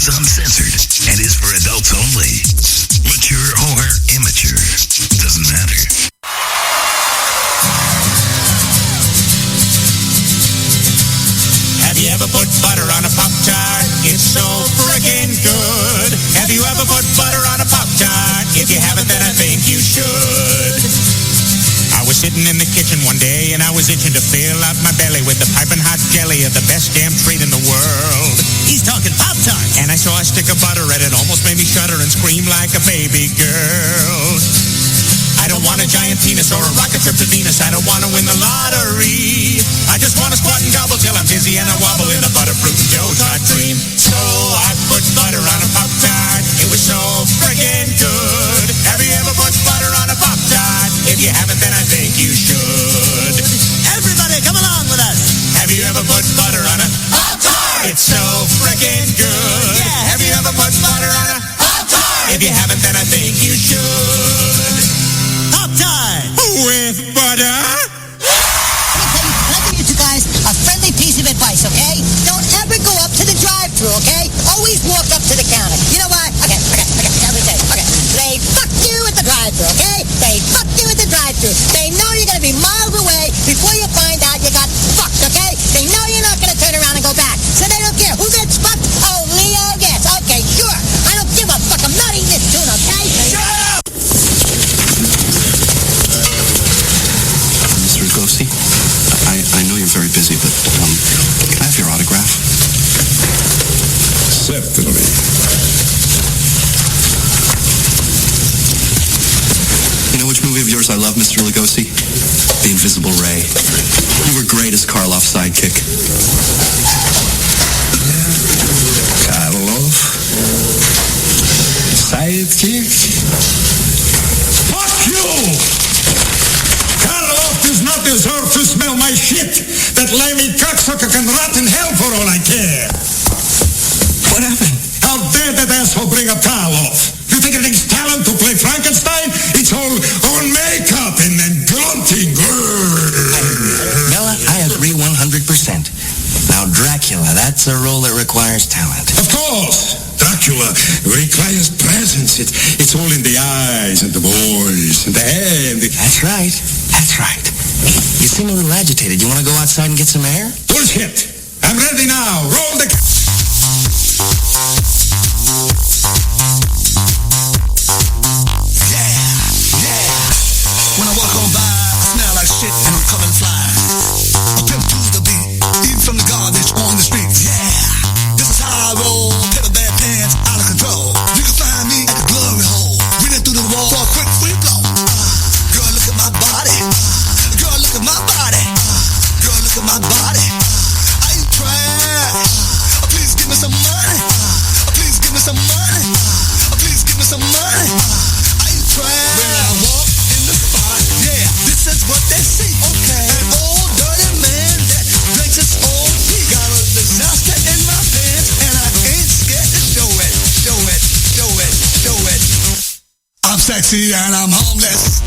It's uncensored and is for adults only. Mature or immature, doesn't matter. Have you ever put butter on a Pop-Tart? It's so frickin' good. Have you ever put butter on a Pop-Tart? If you haven't, then I think you should. I was sitting in the kitchen one day and I was itching to fill out my belly with the piping hot jelly of the best damn treat in the world. He's talking Pop-Tarts. And I saw a stick of butter and it almost made me shudder and scream like a baby girl. I don't want a giant penis or a rocket trip to Venus. I don't want to win the lottery. I just want to squat and gobble till I'm dizzy and I wobble in a butterfruit and Joe Tart cream. So I put butter on a Pop-Tart. It was so friggin' good. Have you ever put butter on a Pop-Tart? If you haven't, then I think you should. Everybody, come along with us. Have you ever put butter on a Pop-Tart? It's so friggin' good. Yeah. Have you ever put butter on a Pop-Tart? If you haven't, then I think you should. Pop-Tart. With butter? Let me give you guys a friendly piece of advice, okay? Don't ever go up to the drive-thru, okay? Always walk up to the counter. You know why? Okay. Let me tell you. Okay. They fuck you at the drive-thru, okay? They fuck you at the drive-thru. They know you're gonna be miles away before you find out you got fucked, okay? They know you're not gonna turn around and go back. So they don't care. Who gets fucked? Oh, Leo gets. Okay, sure. I don't give a fuck. I'm not eating this tuna, okay? Shut up! Mr. Lugosi, I know you're very busy, but can I have your autograph? Certainly. You know which movie of yours I love, Mr. Lugosi? The Invisible Ray. You were great as Karloff's sidekick. Karloff? Sidekick? Fuck you! Karloff does not deserve to smell my shit! That lamey cocksucker can rot in hell for all I care! What happened? How dare that asshole bring up Karloff? You think it takes talent to play Frankenstein? It's all on makeup and grunting. Bella, I agree 100%. Now, Dracula, that's a role that requires talent. Of course! Dracula requires presence. It's all in the eyes and the voice and the head. That's right. You seem a little agitated. You want to go outside and get some air? Bullshit! I'm ready now. Roll the... When I walk on by, I smell like shit and I'm coming fly. I pimp to the beat, eating from the garbage on the street. Yeah, this is how I roll. Paper bag pants out of control. You can find me at the glory hole, reading through the wall for a quick free blow. Girl, look at my body. Girl, look at my body. Girl, look at my body. I ain't trash. Please give me some money. Please give me some money. Please give me some money. I ain't trash. When I walk in the spot, yeah, this is what they see. Okay, an old dirty man that drinks his own pee. Got a disaster in my pants, and I ain't scared to show it. Show it, show it, show it. I'm sexy and I'm homeless.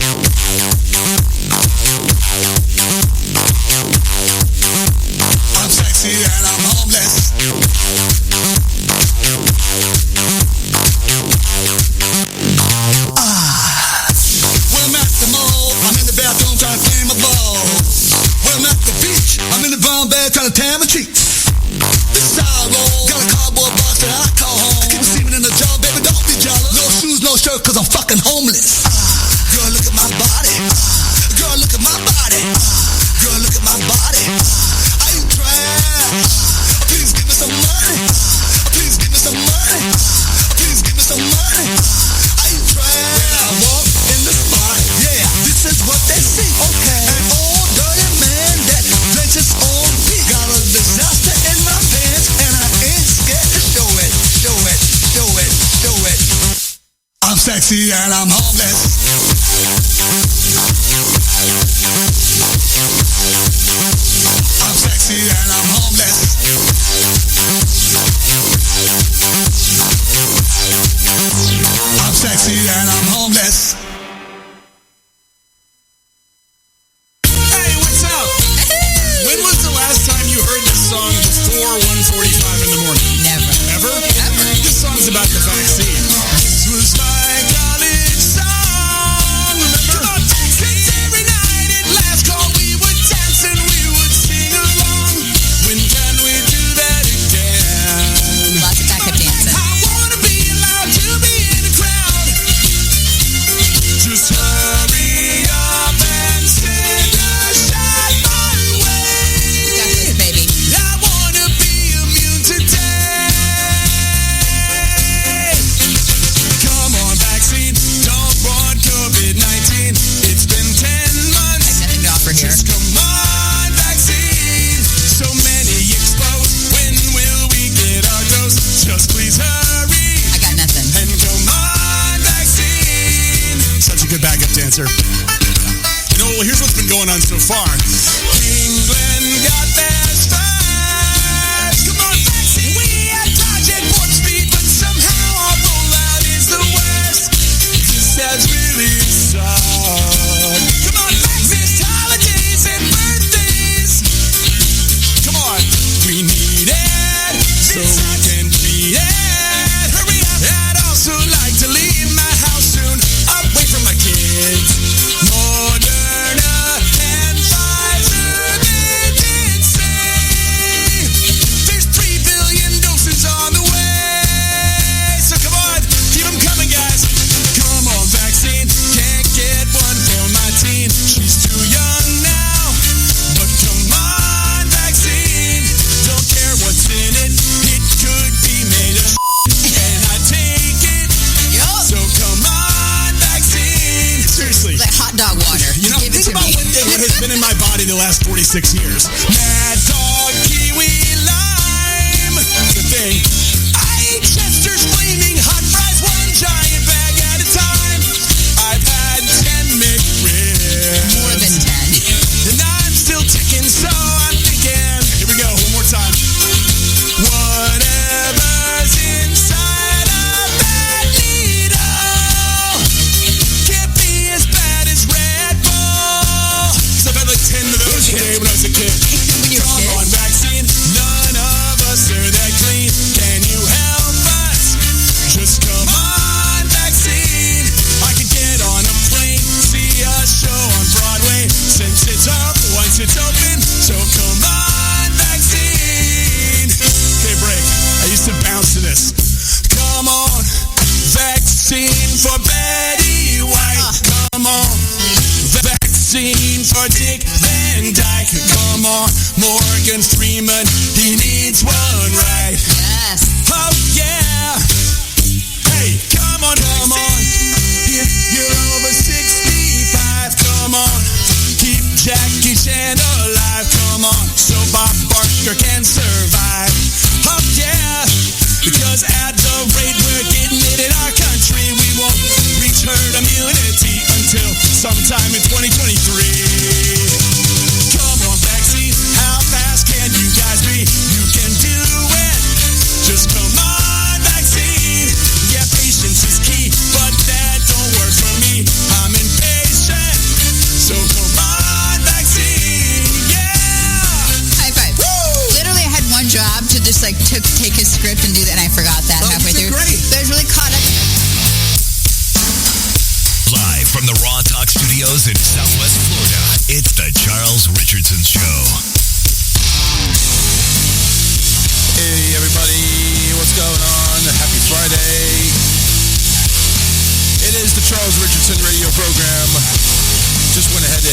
I'm sexy and I'm homeless. When I'm at the mall, I'm in the bathroom trying to clean my balls. When I'm at the beach, I'm in the brown bag trying to tan my cheeks. This is how I roll. Got a cardboard box that I call home. I keep semen in the jar, baby, don't be jealous. No shoes, no shirt, cause I'm fucking homeless. Girl, look at my body. Girl, look at my body. Girl, look at my body. I ain't trash. Please give me some money. Please give me some money. Please give me some money. I ain't trash. When I walk in the spot, yeah, this is what they see. Okay, an old dirty man that drinks his own pee. Got a disaster in my pants, and I ain't scared to show it. Show it, show it, show it. I'm sexy and I'm homeless. I'm sexy and I'm homeless. I'm sexy and I'm homeless. Hey, what's up? When was the last time you heard this song before 1:45 in the morning? Never. Ever? This going on so far. England got theirs first. Come on, vaccine. We had Project Warp Speed, but somehow our rollout is the worst. This has really sucked. Come on, vaccines, holidays, and birthdays. Come on, we need it so we can beat it. Hurry up. I'd also like to leave my house soon, away from my kids. Moderna and Pfizer, they did say there's 3 billion doses on the way. So come on, keep them coming, guys. Come on, vaccine. Can't get one for my teen. She's too young now, but come on, vaccine. Don't care what's in it. It could be made of and I take it. So come on, vaccine. Seriously. Like hot dog water. You know, Give it think to about me. what has been in my body the last 46 years. Mad Dog, Kiwi, Lime. The thing. I eat Chester's Flaming Hot Fries, one giant bag at a time. I've had 10 McRibs. More than 10. And I'm still ticking, so I'm thinking. Here we go, one more time. Whatever's inside of that needle can't be as bad as Red Bull. So I've had like 10 of those a day when I was a kid. When you were Come a kid? on, vaccine. None of us are that clean. Can you help us? Just come on, vaccine. I could get on a plane, see a show on Broadway. Since it's up, once it's open, so come on, vaccine. Okay, break. I used to bounce to this. Come on, vaccine for Betty White. Come on, vaccine for Dick Van Dyke. Come on, Morgan Freeman, he needs one right. Yes. Oh yeah. Hey, come on, come on. If you're over 65, come on. Keep Jackie Chan alive, come on. So Bob Barker can survive. Oh yeah. Because at the rate we're getting it in our country, we won't reach herd immunity until sometime in 2023. Come on, vaccine. How fast can you guys be? You can do it. Just come on, vaccine. Yeah, patience is key, but that don't work for me. I'm impatient. So come on, vaccine. Yeah. High five. Woo! Literally, I had one job to just like take his script and do that, and I forgot that Oh, halfway you did through. great. But I was really caught up. Live from the Raw Talk Studios in Southwest Florida, it's the Charles Richardson Show. Hey everybody, what's going on? Happy Friday. It is the Charles Richardson radio program. Just went ahead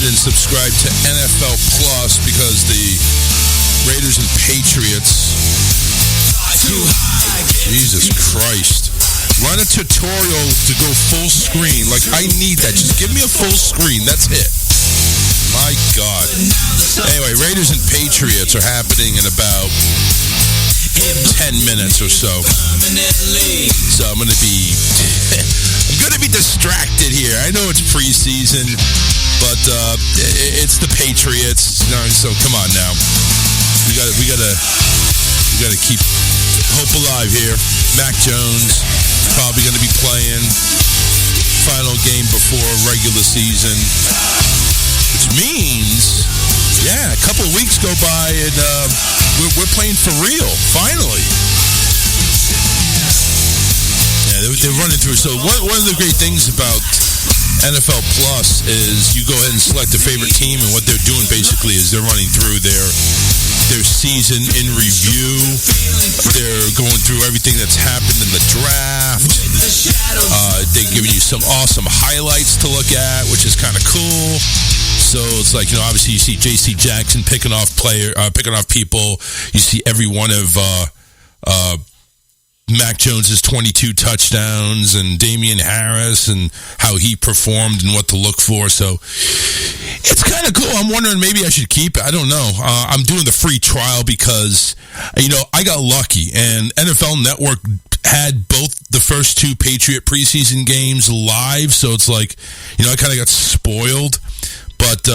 and subscribed to NFL Plus because the Raiders and Patriots. Jesus Christ. Run a tutorial to go full screen. Like, I need that. Just give me a full screen. That's it. My God. Anyway, Raiders and Patriots are happening in about 10 minutes or so. So I'm going to be distracted here. I know it's preseason, but it's the Patriots. So come on now. We got to keep hope alive here. Mac Jones probably going to be playing final game before regular season, which means, yeah, a couple of weeks go by and we're playing for real, finally. Yeah, they're running through. So one of the great things about NFL Plus is you go ahead and select a favorite team, and what they're doing basically is they're running through their season in review. They're going through everything that's happened in the draft. They're giving you some awesome highlights to look at, which is kind of cool. So it's like, obviously you see J.C. Jackson picking off people. You see every one of Mac Jones's 22 touchdowns and Damian Harris and how he performed and what to look for. So it's kind of cool. I'm wondering maybe I should keep it. I don't know. I'm doing the free trial because, I got lucky, and NFL Network had both the first two Patriot preseason games live, so it's like, I kind of got spoiled, but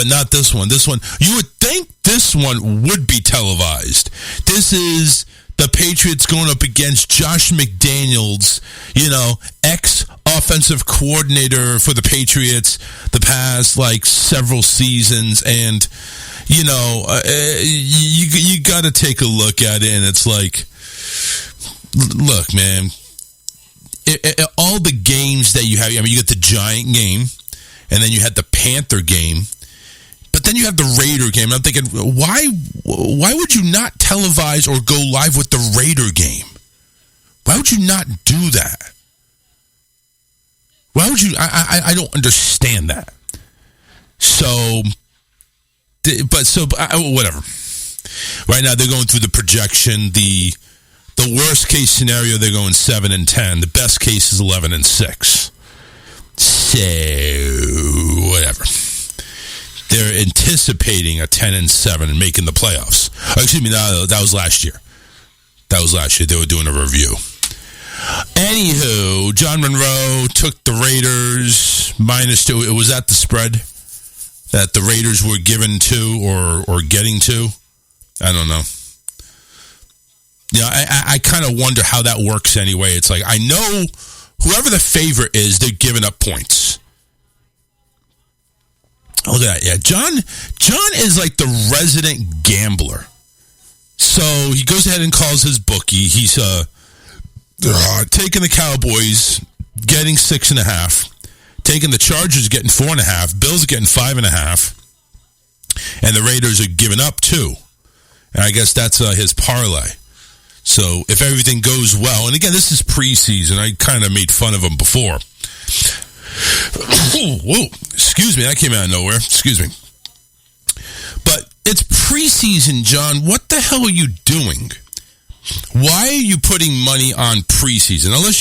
not this one. This one, you would think this one would be televised. This is the Patriots going up against Josh McDaniels, ex-offensive coordinator for the Patriots the past, several seasons. And, you got to take a look at it, and it's like, look, man, all the games that you have, you got the Giant game, and then you had the Panther game, but then you have the Raider game. I'm thinking, why would you not televise or go live with the Raider game? Why would you not do that? Why would you? I don't understand that. Whatever. Right now they're going through the projection. The worst case scenario, they're going 7-10. The best case is 11-6. So whatever. They're anticipating a 10-7 and making the playoffs. Oh, excuse me, no, that was last year. They were doing a review. Anywho, John Monroe took the Raiders -2. It was at the spread that the Raiders were given to or getting to. I don't know. I kind of wonder how that works anyway. It's like, I know whoever the favorite is, they're giving up points. Look at that. Yeah, John is like the resident gambler. So he goes ahead and calls his bookie. He's taking the Cowboys, getting 6.5. Taking the Chargers, getting 4.5. Bills are getting 5.5. And the Raiders are giving up 2. And I guess that's his parlay. So if everything goes well, and again, this is preseason. I kind of made fun of him before. Whoa, excuse me, that came out of nowhere. Excuse me. But it's preseason, John. What the hell are you doing? Why are you putting money on preseason? Unless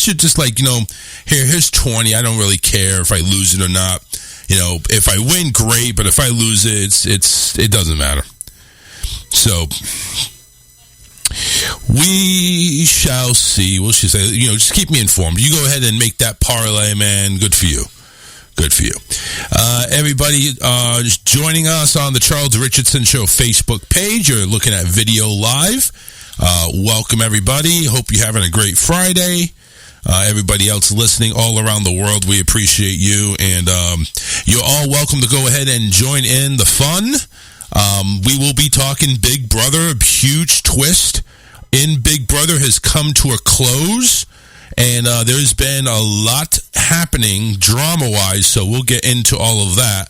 you're just like, here's 20. I don't really care if I lose it or not. If I win, great. But if I lose it, it doesn't matter. So we shall see. We'll just say, just keep me informed. You go ahead and make that parlay, man. Good for you. Good for you. Everybody just joining us on the Charles Richardson Show Facebook page. You're looking at video live. Welcome, everybody. Hope you're having a great Friday. Everybody else listening all around the world, we appreciate you. And you're all welcome to go ahead and join in the fun. We will be talking Big Brother. A huge twist in Big Brother has come to a close. And there's been a lot happening drama-wise, so we'll get into all of that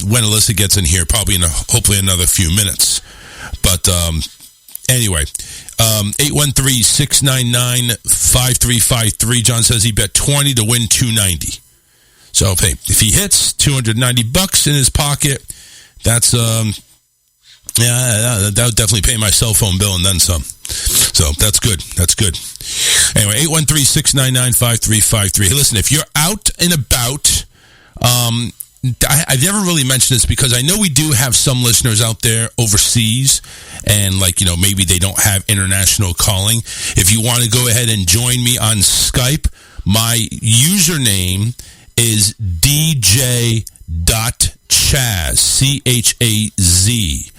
when Alyssa gets in here, probably in hopefully another few minutes. But anyway, 813-699-5353. John says he bet 20 to win 290. So hey, if he hits $290 in his pocket, that's that would definitely pay my cell phone bill and then some. So that's good. That's good. Anyway, 813-699-5353. Hey, listen, if you're out and about, I've never really mentioned this because I know we do have some listeners out there overseas and maybe they don't have international calling. If you want to go ahead and join me on Skype, my username is DJ.Chaz, C-H-A-Z.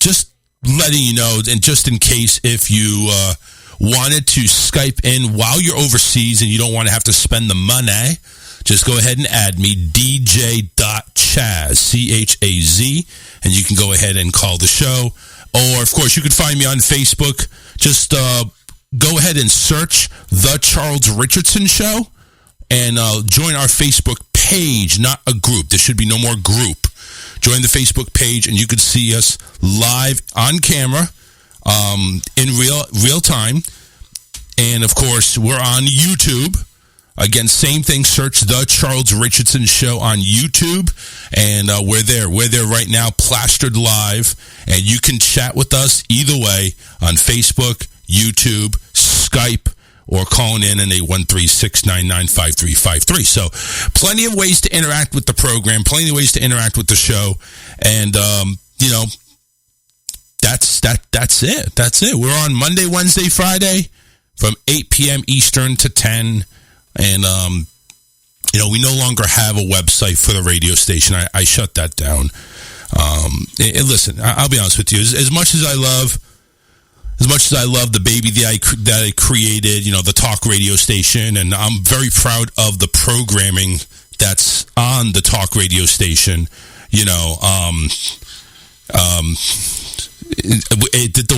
Just letting you know, and just in case if you wanted to Skype in while you're overseas and you don't want to have to spend the money, just go ahead and add me, DJ.Chaz, C-H-A-Z, and you can go ahead and call the show. Or, of course, you can find me on Facebook. Just go ahead and search The Charles Richardson Show and join our Facebook page, not a group. There should be no more group. Join the Facebook page, and you can see us live on camera in real time. And, of course, we're on YouTube. Again, same thing. Search The Charles Richardson Show on YouTube. And we're there. We're there right now, plastered live. And you can chat with us either way on Facebook, YouTube, Skype, or calling in at 813-699-5353. So plenty of ways to interact with the program, plenty of ways to interact with the show. And, that's it. That's it. We're on Monday, Wednesday, Friday from 8 p.m. Eastern to 10. And, we no longer have a website for the radio station. I shut that down. Listen, I'll be honest with you. As much as I love the baby that I created, the talk radio station, and I'm very proud of the programming that's on the talk radio station, the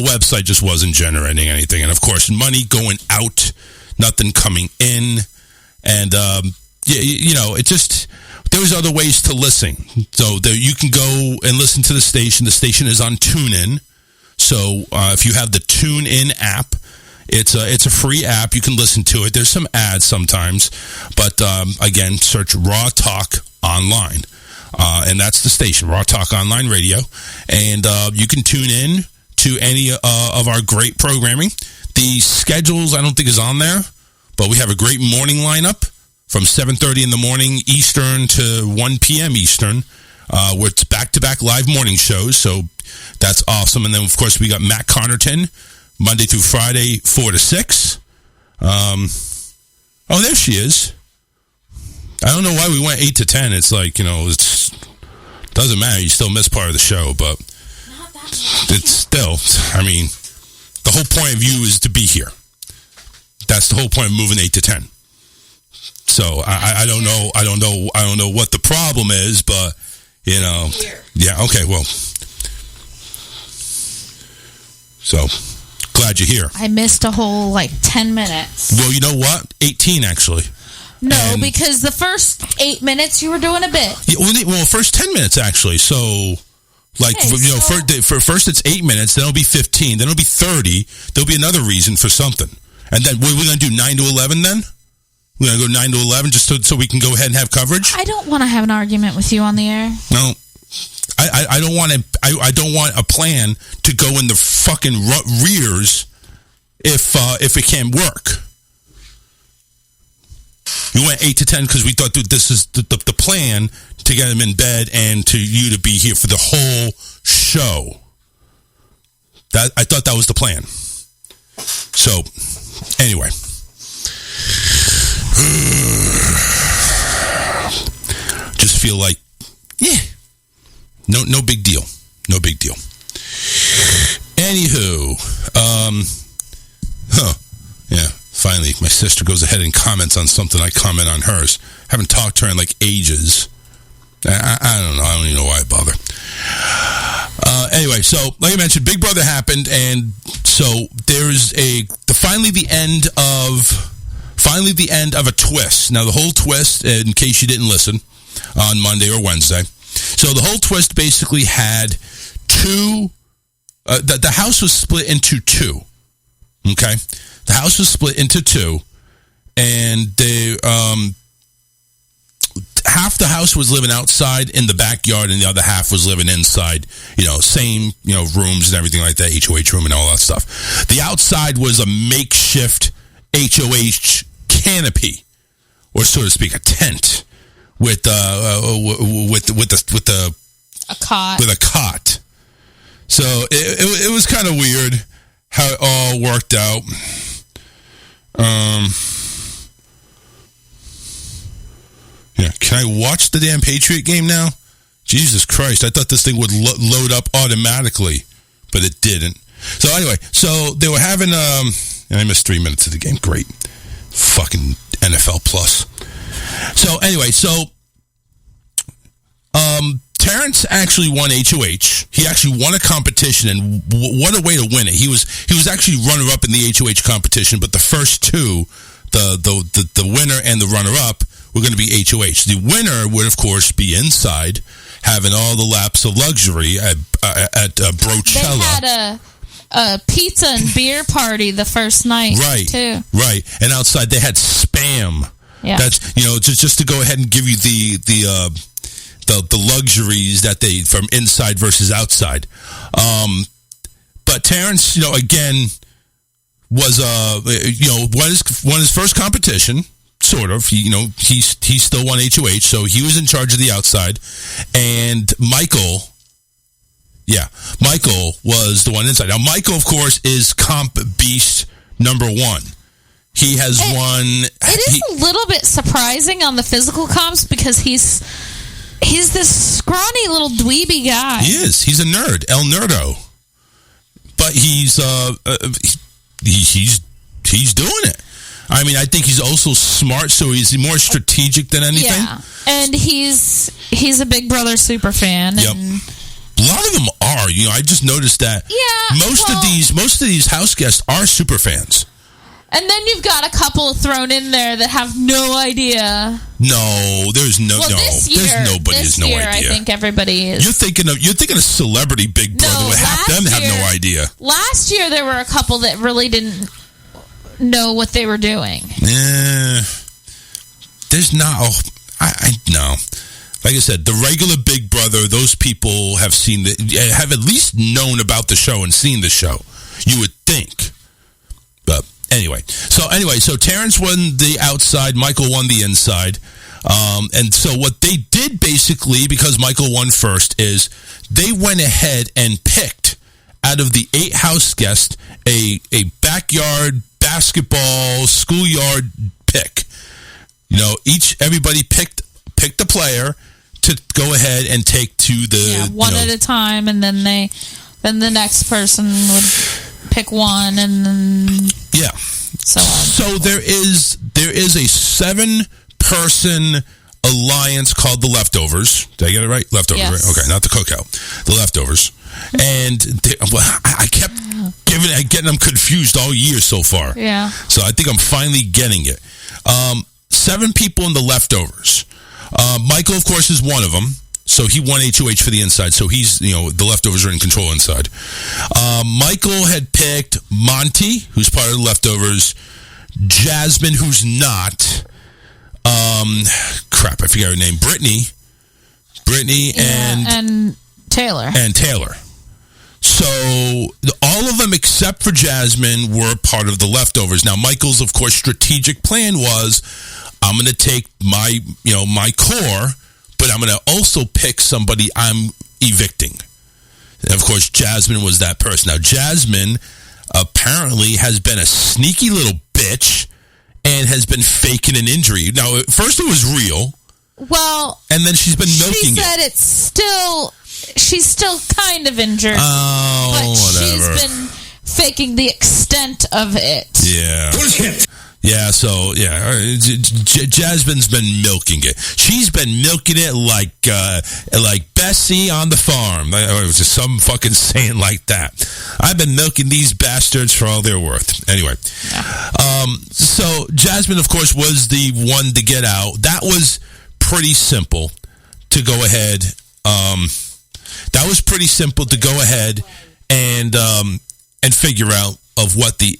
website just wasn't generating anything. And of course, money going out, nothing coming in. And, it just, there's other ways to listen. So you can go and listen to the station. The station is on TuneIn. So if you have the TuneIn app, it's a free app. You can listen to it. There's some ads sometimes. But, again, search Raw Talk Online. And that's the station, Raw Talk Online Radio. And you can tune in to any of our great programming. The schedules, I don't think, is on there. But we have a great morning lineup from 7:30 in the morning Eastern to 1 p.m. Eastern. Where it's back-to-back live morning shows. So that's awesome. And then, of course, we got Matt Connerton, Monday through Friday, 4 to 6. There she is. I don't know why we went 8 to 10. It's like, it doesn't matter. You still miss part of the show, but it's still, the whole point of you is to be here. That's the whole point of moving 8 to 10. So I don't know what the problem is, but, yeah, okay, well. So, glad you're here. I missed a whole, 10 minutes. Well, you know what? 18, actually. No, because the first 8 minutes you were doing a bit. Yeah, well, first 10 minutes, actually. So, first it's 8 minutes, then it'll be 15, then it'll be 30. There'll be another reason for something. And then we're going to do 9 to 11 then? We're going to go 9 to 11 just so we can go ahead and have coverage? I don't want to have an argument with you on the air. No. I don't want a plan to go in the fucking rears if it can't work. We went 8 to 10 because we thought that this is the plan to get him in bed and to you to be here for the whole show. I thought that was the plan. So, anyway. Just feel like, no big deal. No big deal. Anywho, yeah, finally, my sister goes ahead and comments on something I comment on hers. Haven't talked to her in ages. I don't know. I don't even know why I bother. Anyway, so like I mentioned, Big Brother happened, and so there's finally the end of a twist. Now, the whole twist, in case you didn't listen on Monday or Wednesday, so the whole twist basically had two. The house was split into two. Okay, the house was split into two, and they half the house was living outside in the backyard, and the other half was living inside. Same rooms and everything like that, HOH room and all that stuff. The outside was a makeshift HOH canopy, or so to speak, a tent with a cot. So it was kind of weird how it all worked out. Yeah, can I watch the damn Patriot game now? Jesus Christ, I thought this thing would load up automatically, but it didn't. So anyway, they were having, and I missed 3 minutes of the game. Great. Fucking NFL Plus. So anyway, Terrence actually won HOH. He actually won a competition, and what a way to win it. He was actually runner-up in the HOH competition, but the first two, the winner and the runner-up, were going to be HOH. The winner would, of course, be inside, having all the laps of luxury at Brochella. They had a pizza and beer party the first night, too. Right. And outside they had Spam. Yeah. That's just to go ahead and give you the luxuries that they from inside versus outside. But Terrence, again, was won his first competition. Sort of, he still won HOH, so he was in charge of the outside. And Michael, Yeah. Michael was the one inside. Now, Michael, of course, is Comp Beast number 1. He has won... It is a little bit surprising on the physical comps because he's this scrawny little dweeby guy. He is. He's a nerd. El Nerdo. But he's doing it. I mean, I think he's also smart, so he's more strategic than anything. Yeah, and he's a Big Brother super fan. Yep. And a lot of them are. You know, I just noticed that. Yeah, most of these house guests are super fans. And then you've got a couple thrown in there that have no idea. No, there's no. Well, no, this year, there's nobody has no idea. I think everybody is. You're thinking of celebrity Big Brother. No, half them have no idea. Last year there were a couple that really didn't know what they were doing. There's not. Oh, I no. Like I said, the regular Big Brother, those people have have at least known about the show and seen the show. You would think, but anyway. So Terrence won the outside, Michael won the inside, and so what they did basically, because Michael won first, is they went ahead and picked out of the 8 house guests a backyard basketball schoolyard pick. You know, everybody picked a player to go ahead and take to the one at a time, and then the next person would pick one, and then so on. So there is a 7-person alliance called the Leftovers. Did I get it right? Leftovers, yes. Right? Okay, not the Cookout. The Leftovers. And I kept getting them confused all year so far. Yeah. So I think I'm finally getting it. 7 people in the Leftovers. Michael, of course, is one of them. So he won HOH for the inside. So he's, the Leftovers are in control inside. Michael had picked Monty, who's part of the Leftovers. Jasmine, who's not. I forget her name. Brittany, and Taylor. So all of them except for Jasmine were part of the Leftovers. Now, Michael's, of course, strategic plan was, I'm going to take my core, but I'm going to also pick somebody I'm evicting. And of course, Jasmine was that person. Now, Jasmine apparently has been a sneaky little bitch and has been faking an injury. Now, at first it was real. Well, and then she's been milking it. She's still kind of injured. Oh, but whatever. She's been faking the extent of it. Yeah. Bullshit. Yeah, so, Jasmine's been milking it. She's been milking it like Bessie on the farm. Or it was just some fucking saying like that. I've been milking these bastards for all they're worth. Anyway. Yeah. So, Jasmine, of course, was the one to get out. That was pretty simple to go ahead. That was pretty simple to go ahead and figure out of what the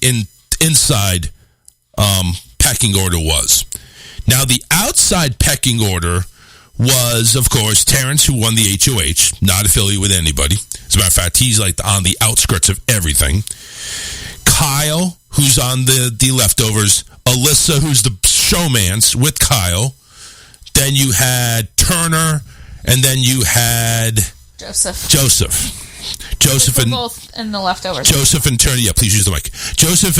inside pecking order was. Now, the outside pecking order was, of course, Terrence, who won the HOH, not affiliated with anybody. As a matter of fact, he's like on the outskirts of everything. Kyle, who's on the Leftovers. Alyssa, who's the showmance with Kyle. Then you had Turner, and then you had Joseph and both in the Leftovers. Joseph and Turner. Yeah, please use the mic. Joseph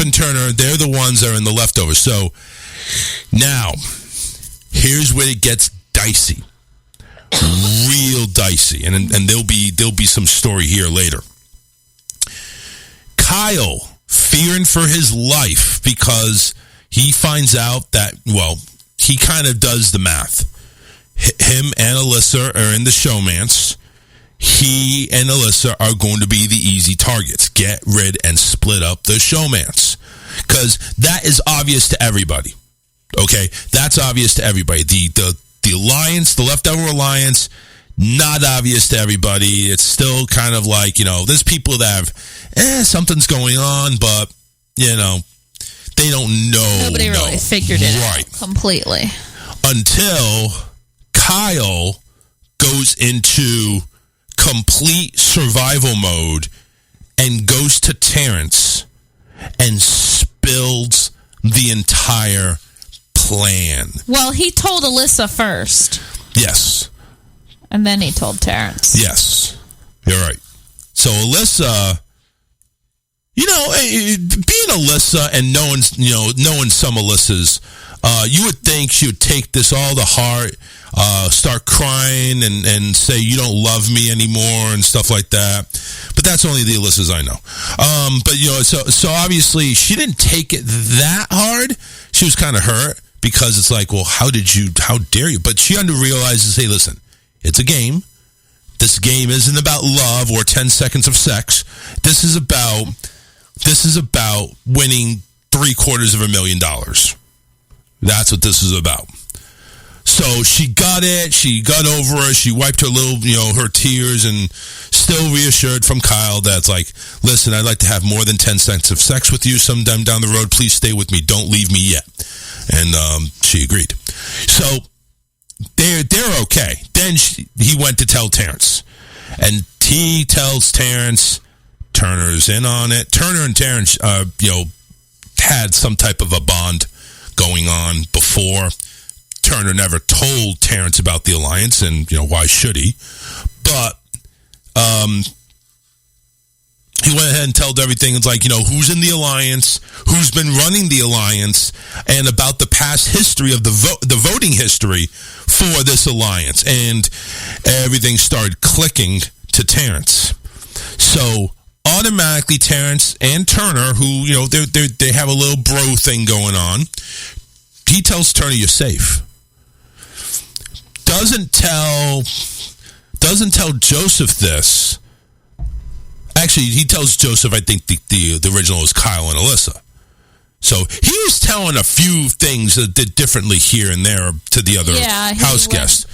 and Turner. They're the ones that are in the Leftovers. So now, here's where it gets dicey, real dicey, and there'll be some story here later. Kyle, fearing for his life because he finds out that, he kind of does the math. Him and Alyssa are in the showmance. He and Alyssa are going to be the easy targets. Get rid and split up the showmance. Because that is obvious to everybody. Okay? That's obvious to everybody. The alliance, the Leftover alliance, not obvious to everybody. It's still kind of like, there's people that have, something's going on, but, they don't know. Nobody really figured it out completely. Until Kyle goes into complete survival mode and goes to Terrence and spills the entire plan. Well, he told Alyssa first. Yes. And then he told Terrence. Yes. You're right. So Alyssa, being Alyssa and knowing some Alyssas, you would think she would take this all to heart, start crying and say you don't love me anymore and stuff like that. But that's only the Alyssas I know. So obviously she didn't take it that hard. She was kind of hurt because it's like, well, how dare you? But she realizes, hey, listen, it's a game. This game isn't about love or 10 seconds of sex. This is about winning $750,000. That's what this is about. So she got it. She got over it. She wiped her her tears and still reassured from Kyle that's like, listen, I'd like to have more than 10 seconds of sex with you sometime down the road. Please stay with me. Don't leave me yet. And she agreed. So they're okay. Then he went to tell Terrence. And he tells Terrence, Turner's in on it. Turner and Terrence, had some type of a bond going on before. Turner never told Terrence about the alliance, and why should he? But he went ahead and told everything. It's like, who's in the alliance, who's been running the alliance, and about the past history of the voting history for this alliance, and everything started clicking to Terrence. So automatically, Terrence and Turner, who they have a little bro thing going on, he tells Turner, "You're safe." Doesn't tell Joseph this. Actually, he tells Joseph, I think the original is Kyle and Alyssa. So he was telling a few things that did differently here and there to the other house guest.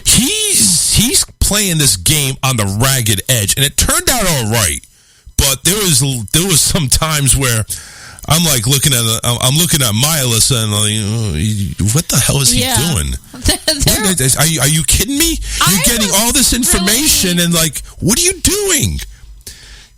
He's playing this game on the ragged edge, and it turned out all right. But there was some times where I'm like looking at my Alyssa and I'm like, what the hell is he doing? Are you kidding me? You're getting all this information and like, what are you doing?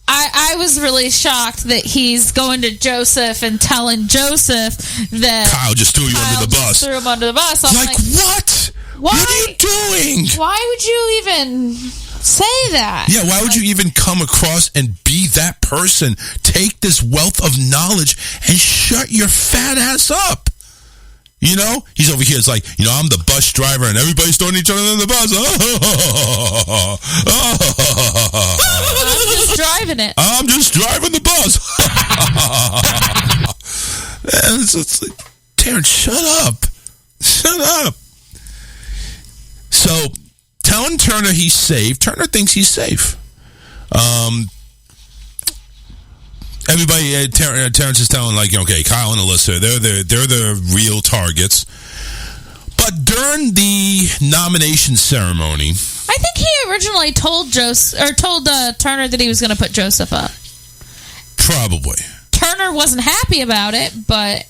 I was really shocked that he's going to Joseph and telling Joseph that Kyle just threw you under the bus. Threw him under the bus. I'm like, what? What are you doing? Why would you even say that? Yeah, why would you even come across and be that person? Take this wealth of knowledge and shut your fat ass up. He's over here. It's like, I'm the bus driver and everybody's throwing each other on the bus. I'm just driving it. I'm just driving the bus. It's like, Terrence, shut up. Shut up. So, telling Turner he's safe. Turner thinks he's safe. Everybody, Terrence is telling, like, okay, Kyle and Alyssa, they're the real targets. But during the nomination ceremony, I think he originally told Turner that he was going to put Joseph up. Probably. Turner wasn't happy about it, but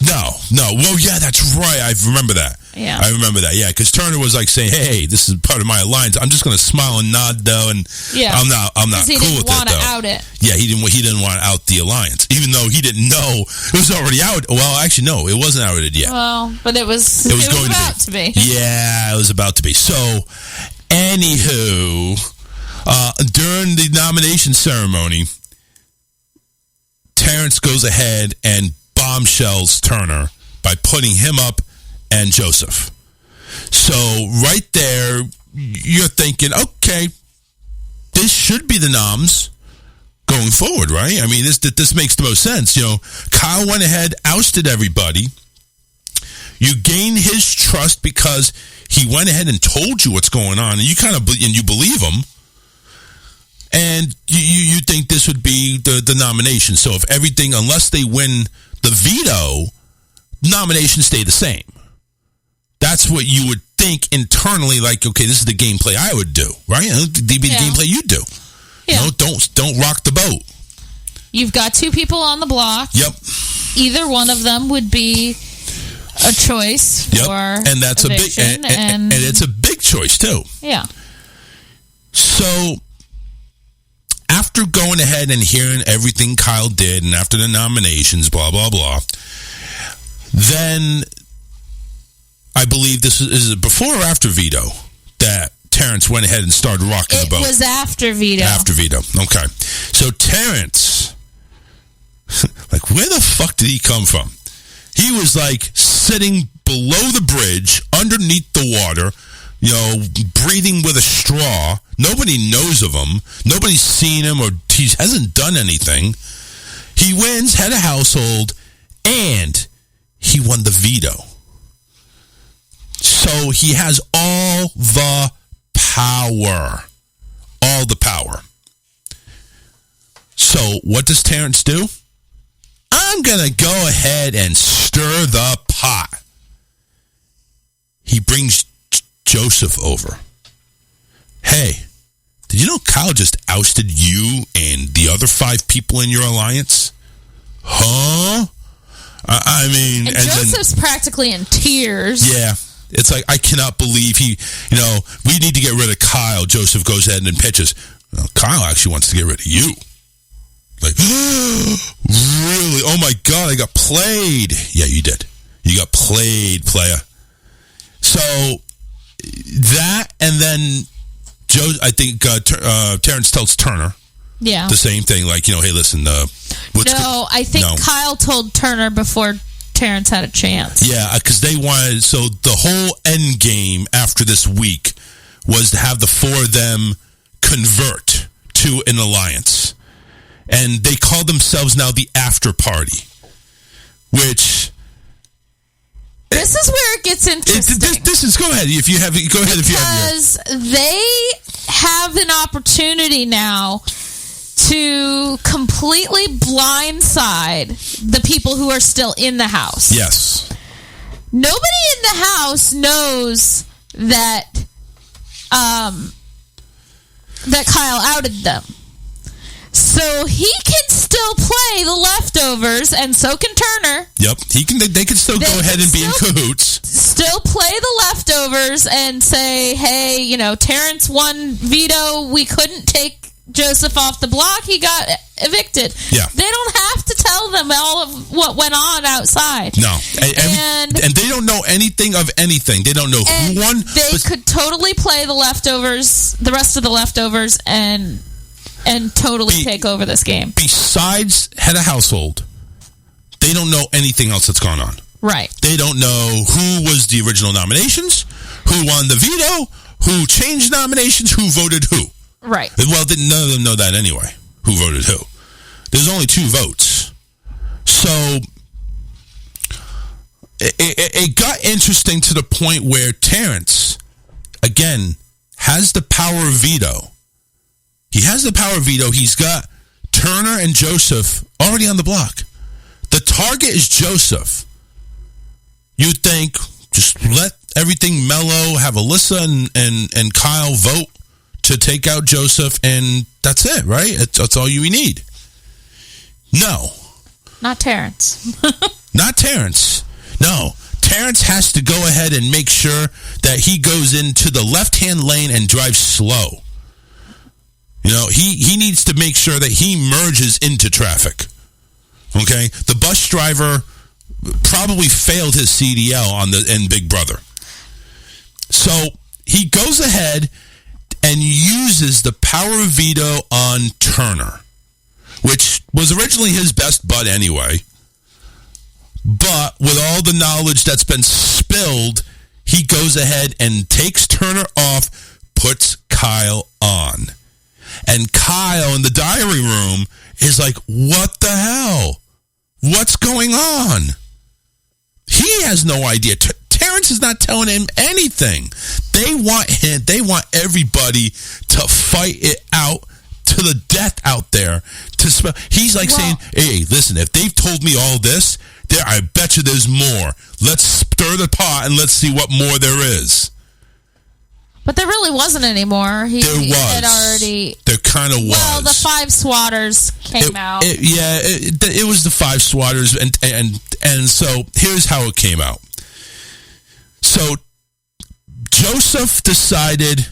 no. Well, yeah, that's right. I remember that. Yeah, I remember that. Yeah, because Turner was like saying, "Hey, this is part of my alliance. I'm just going to smile and nod though, and I'm not cool with it though." He didn't want to out it. Yeah, he didn't want to out the alliance, even though he didn't know it was already out. Well, actually, no, it wasn't outed yet. Well, but it was going about to be. Yeah, it was about to be. So, anywho, during the nomination ceremony, Terrence goes ahead and bombshells Turner by putting him up and Joseph. So right there, you're thinking, okay, this should be the noms going forward, right? I mean, this makes the most sense. Kyle went ahead, ousted everybody. You gain his trust because he went ahead and told you what's going on, and you you believe him. And you think this would be the nomination. So if everything, unless they win the veto, nominations stay the same. That's what you would think internally, like, okay, this is the gameplay I would do, right? It'd be the gameplay you'd do. Yeah. Don't rock the boat. You've got two people on the block. Yep. Either one of them would be a choice for and that's eviction, and it's a big choice too. Yeah. So after going ahead and hearing everything Kyle did, and after the nominations, blah blah blah, then I believe this is before or after veto that Terrence went ahead and started rocking the boat. It was after Vito. After Vito. Okay. So Terrence, like, where the fuck did he come from? He was like sitting below the bridge, underneath the water, breathing with a straw. Nobody knows of him. Nobody's seen him, or he hasn't done anything. He wins, head of household, and he won the veto. So he has all the power. All the power. So what does Terrence do? I'm going to go ahead and stir the pot. He brings Joseph over. Hey, did you know Kyle just ousted you and the other 5 people in your alliance? Huh? I mean... And Joseph's practically in tears. Yeah. It's like, I cannot believe we need to get rid of Kyle. Joseph goes ahead and pitches. Well, Kyle actually wants to get rid of you. Like, really? Oh my God, I got played. Yeah, you did. You got played, playa. So, that, and then I think Terrence tells Turner the same thing. Like, hey, listen, I think Kyle told Turner before Terrence had a chance. Yeah, because they wanted, so the whole end game after this week was to have the 4 of them convert to an alliance. And they call themselves now the After Party, which... This is where it gets interesting. This is, go ahead if you have. Go ahead if you have. Because they have an opportunity now to completely blindside the people who are still in the house. Yes. Nobody in the house knows that that Kyle outed them. So he can still play the leftovers, and so can Turner. Yep, they can still go ahead and be in cahoots. Still play the leftovers and say, hey, Terrence won veto. We couldn't take Joseph off the block. He got evicted. Yeah. They don't have to tell them all of what went on outside. No. And they don't know anything of anything. They don't know who won. They could totally play the leftovers, the rest of the leftovers, and totally take over this game. Besides head of household, they don't know anything else that's gone on. Right. They don't know who was the original nominations, who won the veto, who changed nominations, who voted who. Right. Well, none of them know that anyway, who voted who. There's only 2 votes. So it got interesting to the point where Terrence, again, has the power of veto. He has the power of veto. He's got Turner and Joseph already on the block. The target is Joseph. You'd think, just let everything mellow, have Alyssa and Kyle vote to take out Joseph, and that's it, right? That's all you need. No. Not Terrence. Not Terrence. No. Terrence has to go ahead and make sure that he goes into the left-hand lane and drives slow. He needs to make sure that he merges into traffic. Okay? The bus driver probably failed his CDL in Big Brother. So he goes ahead and uses the power of veto on Turner, which was originally his best bud anyway. But with all the knowledge that's been spilled, he goes ahead and takes Turner off, puts Kyle on. And Kyle in the diary room is like, what the hell? What's going on? He has no idea. Terrence is not telling him anything. They want everybody to fight it out to the death out there. He's like saying, hey, listen, if they've told me all this, I bet you there's more. Let's stir the pot and let's see what more there is. But there really wasn't any more. He had already... There kind of was. Well, the 5 swatters came out. It was the 5 swatters, and so here's how it came out. So Joseph decided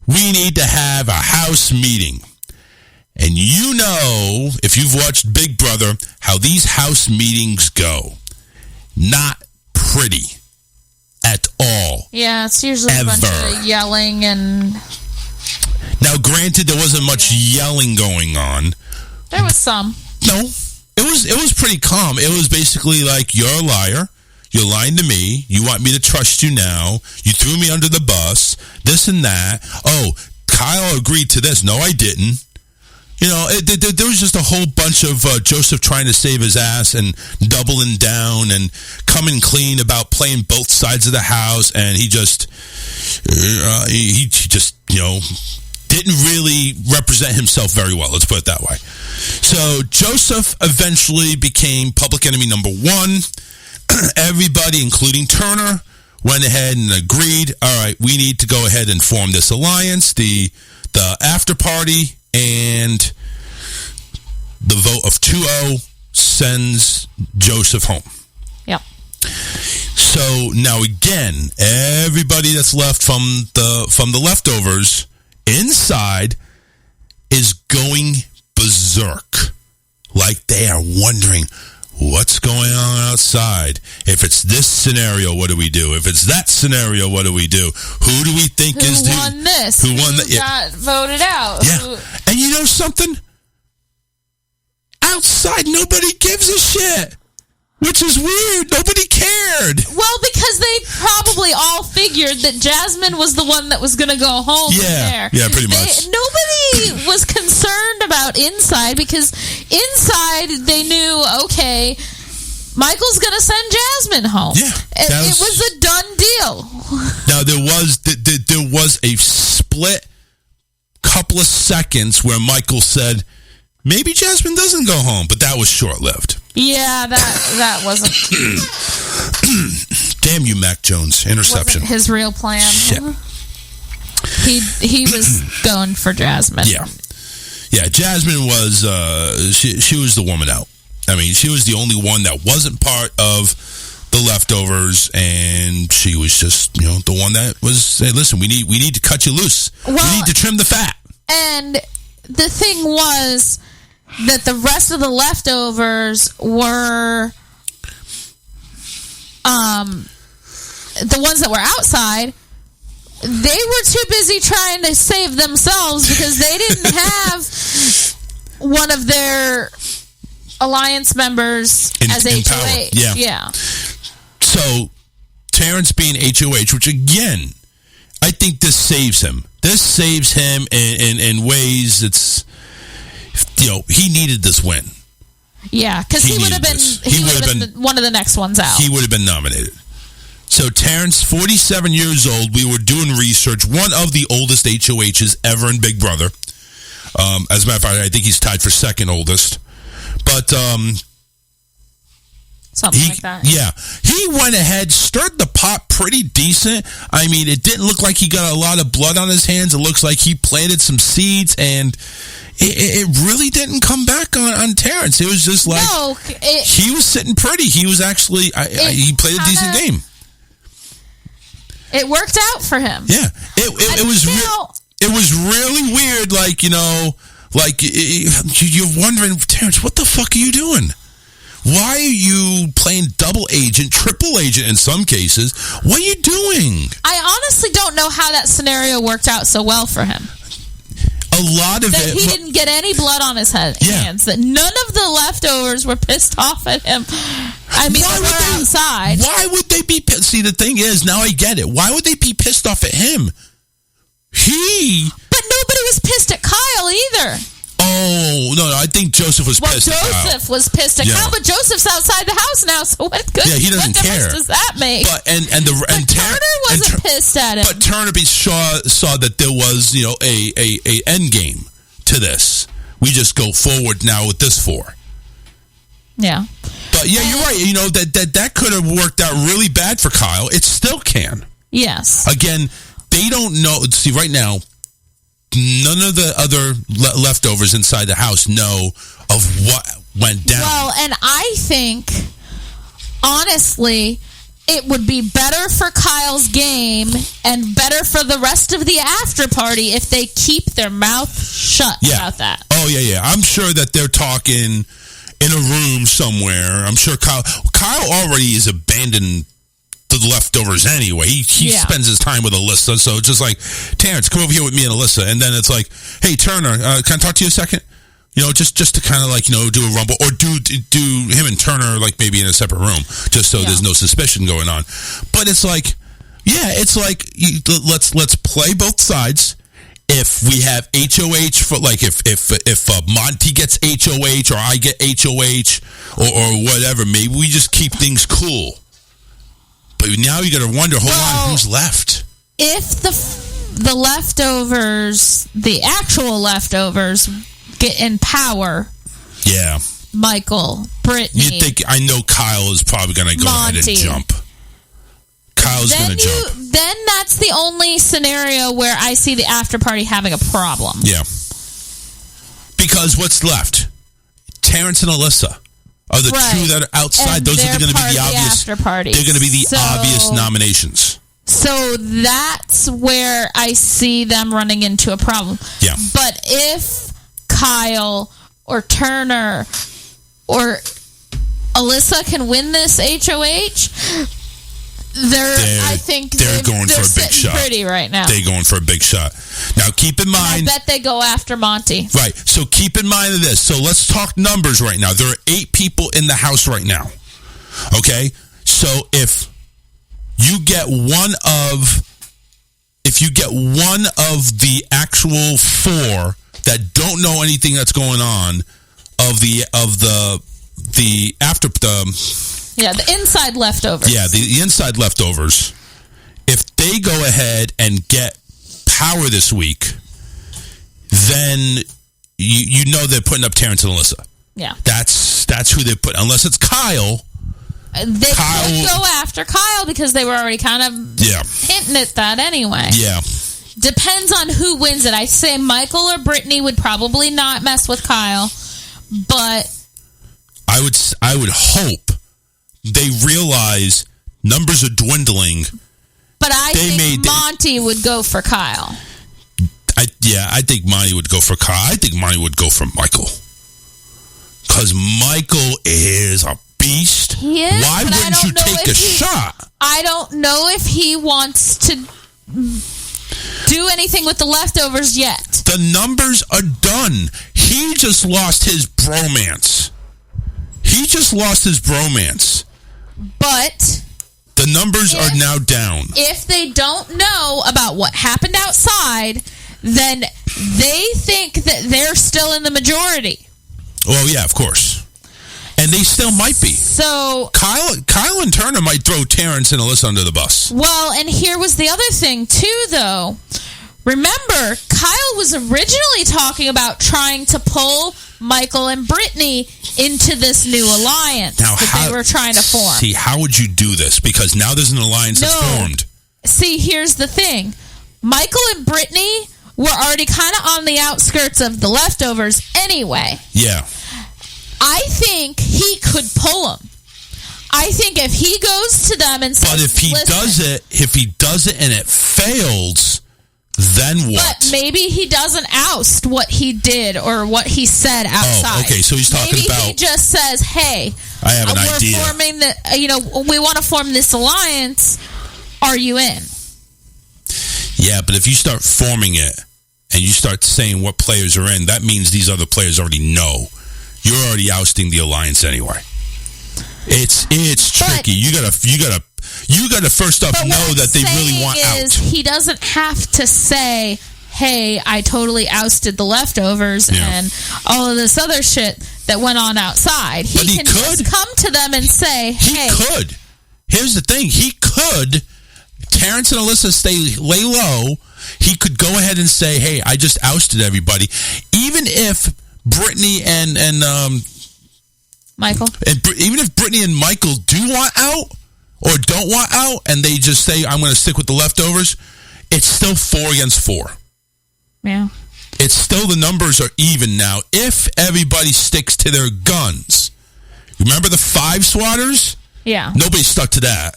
we need to have a house meeting. And if you've watched Big Brother, how these house meetings go. Not pretty at all. Yeah, it's usually a bunch of yelling and... Now, granted, there wasn't much yelling going on. There was some. No, it was pretty calm. It was basically like, you're a liar. You're lying to me. You want me to trust you now. You threw me under the bus. This and that. Oh, Kyle agreed to this. No, I didn't. You know, there was just a whole bunch of Joseph trying to save his ass and doubling down and coming clean about playing both sides of the house. And he just, you know, didn't really represent himself very well. Let's put it that way. So Joseph eventually became public enemy number one. Everybody, including Turner, went ahead and agreed, all right, we need to go ahead and form this alliance, the after party, and the vote of 2-0 sends Joseph home. Yep. So now again, everybody that's left from the leftovers inside is going berserk. Like they are wondering, what's going on outside? If it's this scenario, what do we do? If it's that scenario, what do we do? Who do we think is who won this? Who won that? Got voted out? Yeah. And you know something? Outside, nobody gives a shit. Which is weird. Nobody cared. Well, because they probably all figured that Jasmine was the one that was going to go home there. Yeah, pretty much. Nobody was concerned about inside because inside they knew, okay, Michael's going to send Jasmine home. Yeah. It was a done deal. Now, there was a split couple of seconds where Michael said, maybe Jasmine doesn't go home, but that was short-lived. Yeah, that wasn't... Damn you, Mac Jones. Interception. Wasn't his real plan. Shit. He was going for Jasmine. Yeah. Yeah, Jasmine was... she was the woman out. I mean, she was the only one that wasn't part of the leftovers, and she was just, you know, the one that was, hey, listen, we need to cut you loose. Well, we need to trim the fat. And the thing was that the rest of the leftovers were the ones that were outside. They were too busy trying to save themselves because they didn't have one of their alliance members as HOH. Yeah. So Terrence being HOH, which again, I think this saves him. This saves him in ways that's, you know, he needed this win. Yeah, because he would have been one of the next ones out. He would have been nominated. So Terrence, 47 years old. We were doing research. One of the oldest HOHs ever in Big Brother. As a matter of fact, I think he's tied for second oldest. But something like that. Yeah. He went ahead, stirred the pot pretty decent. I mean, it didn't look like he got a lot of blood on his hands. It looks like he planted some seeds, and it really didn't come back on Terrence. It was just like, he was sitting pretty. He was actually, he played a decent game. It worked out for him. Yeah. It was really weird, like, you know, like, you're wondering, Terrence, what the fuck are you doing? Why are you playing double agent, triple agent in some cases? What are you doing? I honestly don't know how that scenario worked out so well for him. A lot of that he didn't get any blood on his hands. That none of the leftovers were pissed off at him. I mean, they were outside. Why would they be pissed? See, the thing is, now I get it. Why would they be pissed off at him? But nobody was pissed at Kyle either. Oh, no, I think Joseph was pissed at Kyle. Joseph was pissed at Kyle, but Joseph's outside the house now, so what good? Yeah, he doesn't care. What difference does that make? But Turner wasn't pissed at him. But Turner saw that there was, you know, a end game to this. We just go forward now with this 4. Yeah. But yeah, you're right. You know, that could have worked out really bad for Kyle. It still can. Yes. Again, they don't know. See, right now, none of the other leftovers inside the house know of what went down. Well, and I think, honestly, it would be better for Kyle's game and better for the rest of the after party if they keep their mouth shut about that. Oh, yeah. I'm sure that they're talking in a room somewhere. I'm sure Kyle already has abandoned the leftovers anyway. He spends his time with Alyssa, so it's just like, Terrence, come over here with me and Alyssa. And then it's like, hey, Turner, can I talk to you a second? Just to kind of like, do a rumble, or do him and Turner like maybe in a separate room, just so there's no suspicion going on. But it's like, it's like, let's play both sides. If we have HOH for like if Monty gets HOH or I get HOH or whatever, maybe we just keep things cool. But now you got to wonder, hold on, who's left? If the leftovers, the actual leftovers, get in power, Michael, Brittany, you think? I know Kyle is probably going to go ahead and jump. Kyle's going to jump. Then that's the only scenario where I see the after party having a problem. Yeah. Because what's left? Terrence and Alyssa are the two that are outside. And those are going to be the obvious after party. They're going to be the obvious nominations. So that's where I see them running into a problem. Yeah. But if Kyle or Turner or Alyssa can win this HOH, I think they're going for a big shot. Pretty right now. They're going for a big shot. Now, keep in mind, and I bet they go after Monty. Right. So keep in mind this. So let's talk numbers right now. There are 8 people in the house right now. Okay. So if you get one of the actual 4 that don't know anything that's going on of the after the. Yeah, the inside leftovers. Yeah, the inside leftovers. If they go ahead and get power this week, then you know they're putting up Terrence and Alyssa. Yeah. That's who they put. Unless it's Kyle. They could go after Kyle because they were already kind of hinting at that anyway. Yeah. Depends on who wins it. I say Michael or Brittany would probably not mess with Kyle, but I would hope they realize numbers are dwindling. But I think Monty would go for Kyle. I think Monty would go for Kyle. I think Monty would go for Michael. Because Michael is a beast. He is, why wouldn't you take a shot? I don't know if he wants to do anything with the leftovers yet. The numbers are done. He just lost his bromance. But the numbers are now down. If they don't know about what happened outside, then they think that they're still in the majority. Well, yeah, of course. And they still might be. So Kyle and Turner might throw Terrence and Alyssa under the bus. Well, and here was the other thing, too, though. Remember, Kyle was originally talking about trying to pull Michael and Brittany into this new alliance that they were trying to form. See, how would you do this? Because now there's an alliance that's formed. See, here's the thing. Michael and Brittany were already kind of on the outskirts of the leftovers anyway. Yeah. I think he could pull them. I think if he goes to them and says, but if he does it and it fails, then what? But maybe he doesn't oust what he did or what he said outside. Oh, okay. So he's talking about. He just says, "Hey, I have an idea. We're forming we want to form this alliance. Are you in?" Yeah, but if you start forming it and you start saying what players are in, that means these other players already know. You're already ousting the alliance anyway. It's tricky. You gotta first off know that they really want out. He doesn't have to say, "Hey, I totally ousted the leftovers and all of this other shit that went on outside." He can just come to them and say, "Hey." He could. Here's the thing. He could. Terrence and Alyssa lay low. He could go ahead and say, "Hey, I just ousted everybody," even if Brittany and Michael. Even if Brittany and Michael do want out or don't want out, and they just say, "I'm going to stick with the leftovers," it's still 4 against 4. Yeah. It's still, the numbers are even now if everybody sticks to their guns. Remember the 5 swatters? Yeah. Nobody stuck to that.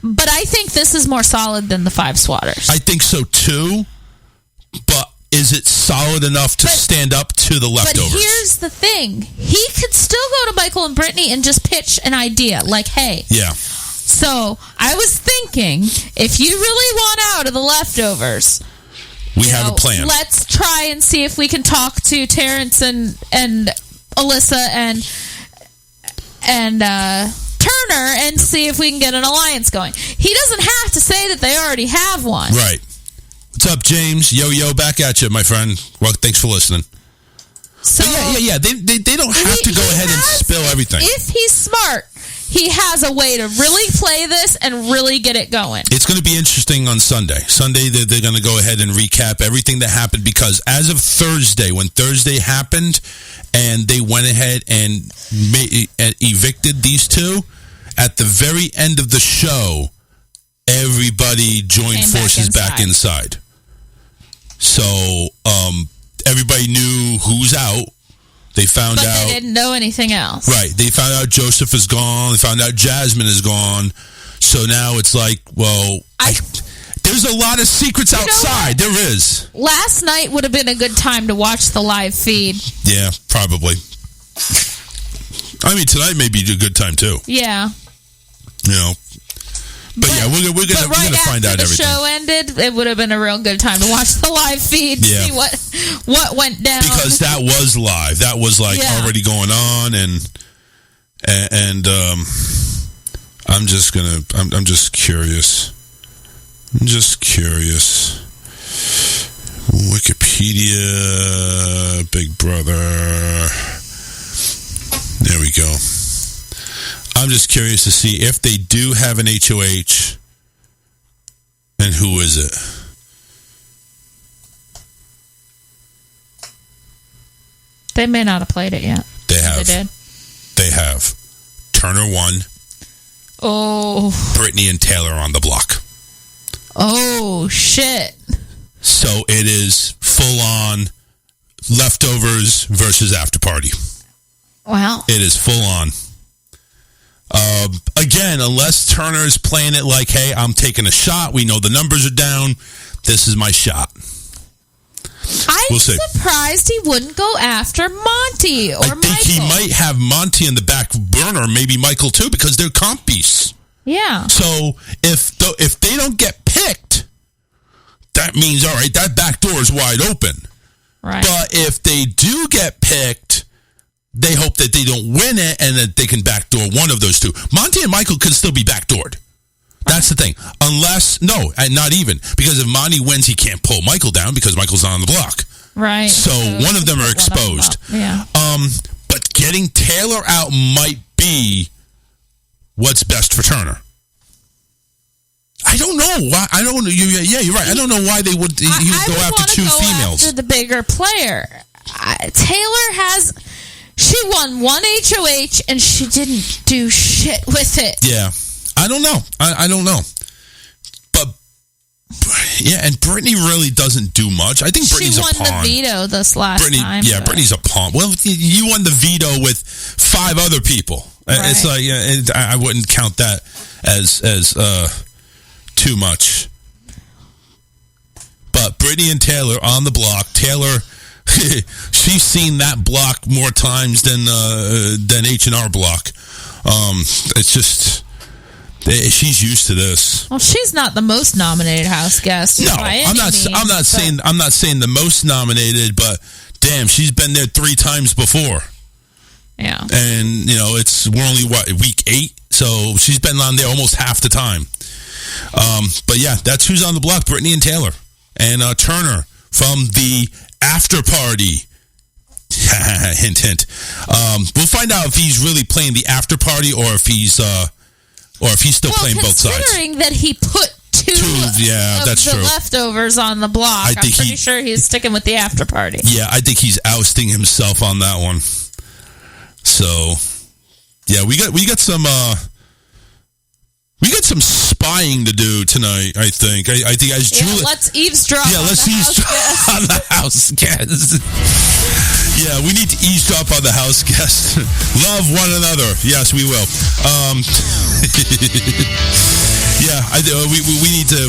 But I think this is more solid than the 5 swatters. I think so too. But is it solid enough to stand up to the leftovers? But here's the thing. He could still go to Michael and Brittany and just pitch an idea. Like, hey, So I was thinking, if you really want out of the leftovers, we have a plan. Let's try and see if we can talk to Terrence and Alyssa and Turner and see if we can get an alliance going. He doesn't have to say that they already have one. Right. What's up, James? Yo, back at you, my friend. Well, thanks for listening. So yeah. They don't have to go ahead and spill everything. If he's smart, he has a way to really play this and really get it going. It's going to be interesting on Sunday. Sunday, they're going to go ahead and recap everything that happened, because as of Thursday, when Thursday happened and they went ahead and evicted these two, at the very end of the show, everybody joined forces back inside. So everybody knew who's out. They found out. But they didn't know anything else. Right. They found out Joseph is gone. They found out Jasmine is gone. So now it's like, well, there's a lot of secrets outside. There is. Last night would have been a good time to watch the live feed. Yeah, probably. I mean, tonight may be a good time, too. Yeah. You know. But yeah, we're gonna find out everything. The show ended, it would have been a real good time to watch the live feed, see what went down. Because that was live. That was already going on, and I'm just curious. Wikipedia, Big Brother. There we go. I'm just curious to see if they do have an HOH, and who is it? They may not have played it yet. They have. They did. They have. Turner won. Oh. Brittany and Taylor on the block. Oh, shit. So it is full on leftovers versus after party. Wow. It is full on. Again, unless Turner is playing it like, hey, I'm taking a shot. We know the numbers are down. This is my shot. I'm surprised he wouldn't go after Monty or Michael. I think he might have Monty in the back burner, maybe Michael too, because they're comp beasts. Yeah. So if they don't get picked, that means, all right, that back door is wide open. Right. But if they do get picked, they hope that they don't win it and that they can backdoor one of those two. Monty and Michael could still be backdoored. That's the thing. Unless, not even. Because if Monty wins, he can't pull Michael down because Michael's not on the block. Right. So one of them are exposed. Yeah. But getting Taylor out might be what's best for Turner. I don't know why. I don't know. Yeah, you're right. I don't know why he would go after two females. After the bigger player. Taylor has. She won one HOH and she didn't do shit with it. Yeah. I don't know. I don't know. But, yeah, and Brittany really doesn't do much. I think Brittany's a pawn. She won the veto this last time. Yeah, Brittany's a pawn. Well, you won the veto with 5 other people. Right. It's like, I wouldn't count that as too much. But Brittany and Taylor on the block. Taylor... she's seen that block more times than H&R block. It's just she's used to this. Well, she's not the most nominated house guest. No, I'm not saying the most nominated, but damn, she's been there 3 times before. Yeah, and we're only week 8, so she's been on there almost half the time. But yeah, that's who's on the block: Brittany and Taylor, and Turner from the after party. Hint, hint. We'll find out if he's really playing the after party or if he's still playing both sides. Considering that he put two of the leftovers on the block, I'm pretty sure he's sticking with the after party. Yeah, I think he's ousting himself on that one. So, yeah, we got some spying to do tonight, I think. I think as Julie... let's eavesdrop on the house guest. Yeah, we need to eavesdrop on the house guest. Love one another. Yes, we will. Yeah, we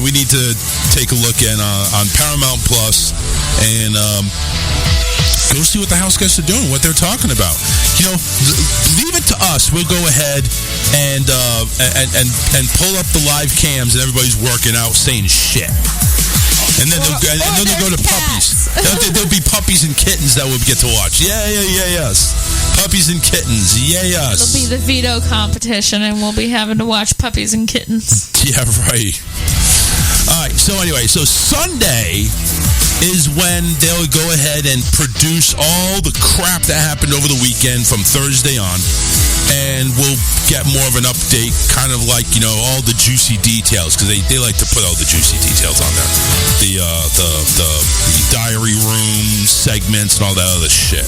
need to take a look in on Paramount Plus and go see what the house guests are doing, what they're talking about. You know, leave it to us. We'll go ahead and pull up the live cams, and everybody's working out saying shit. And then they'll go to puppies. There'll be puppies and kittens that we'll get to watch. Yes. Puppies and kittens. Yes. It'll be the veto competition, and we'll be having to watch puppies and kittens. Yeah, right. All right. So anyway, Sunday is when they'll go ahead and produce all the crap that happened over the weekend from Thursday on, and we'll get more of an update, kind of like, you know, all the juicy details, because they like to put all the juicy details on there. The diary room segments and all that other shit.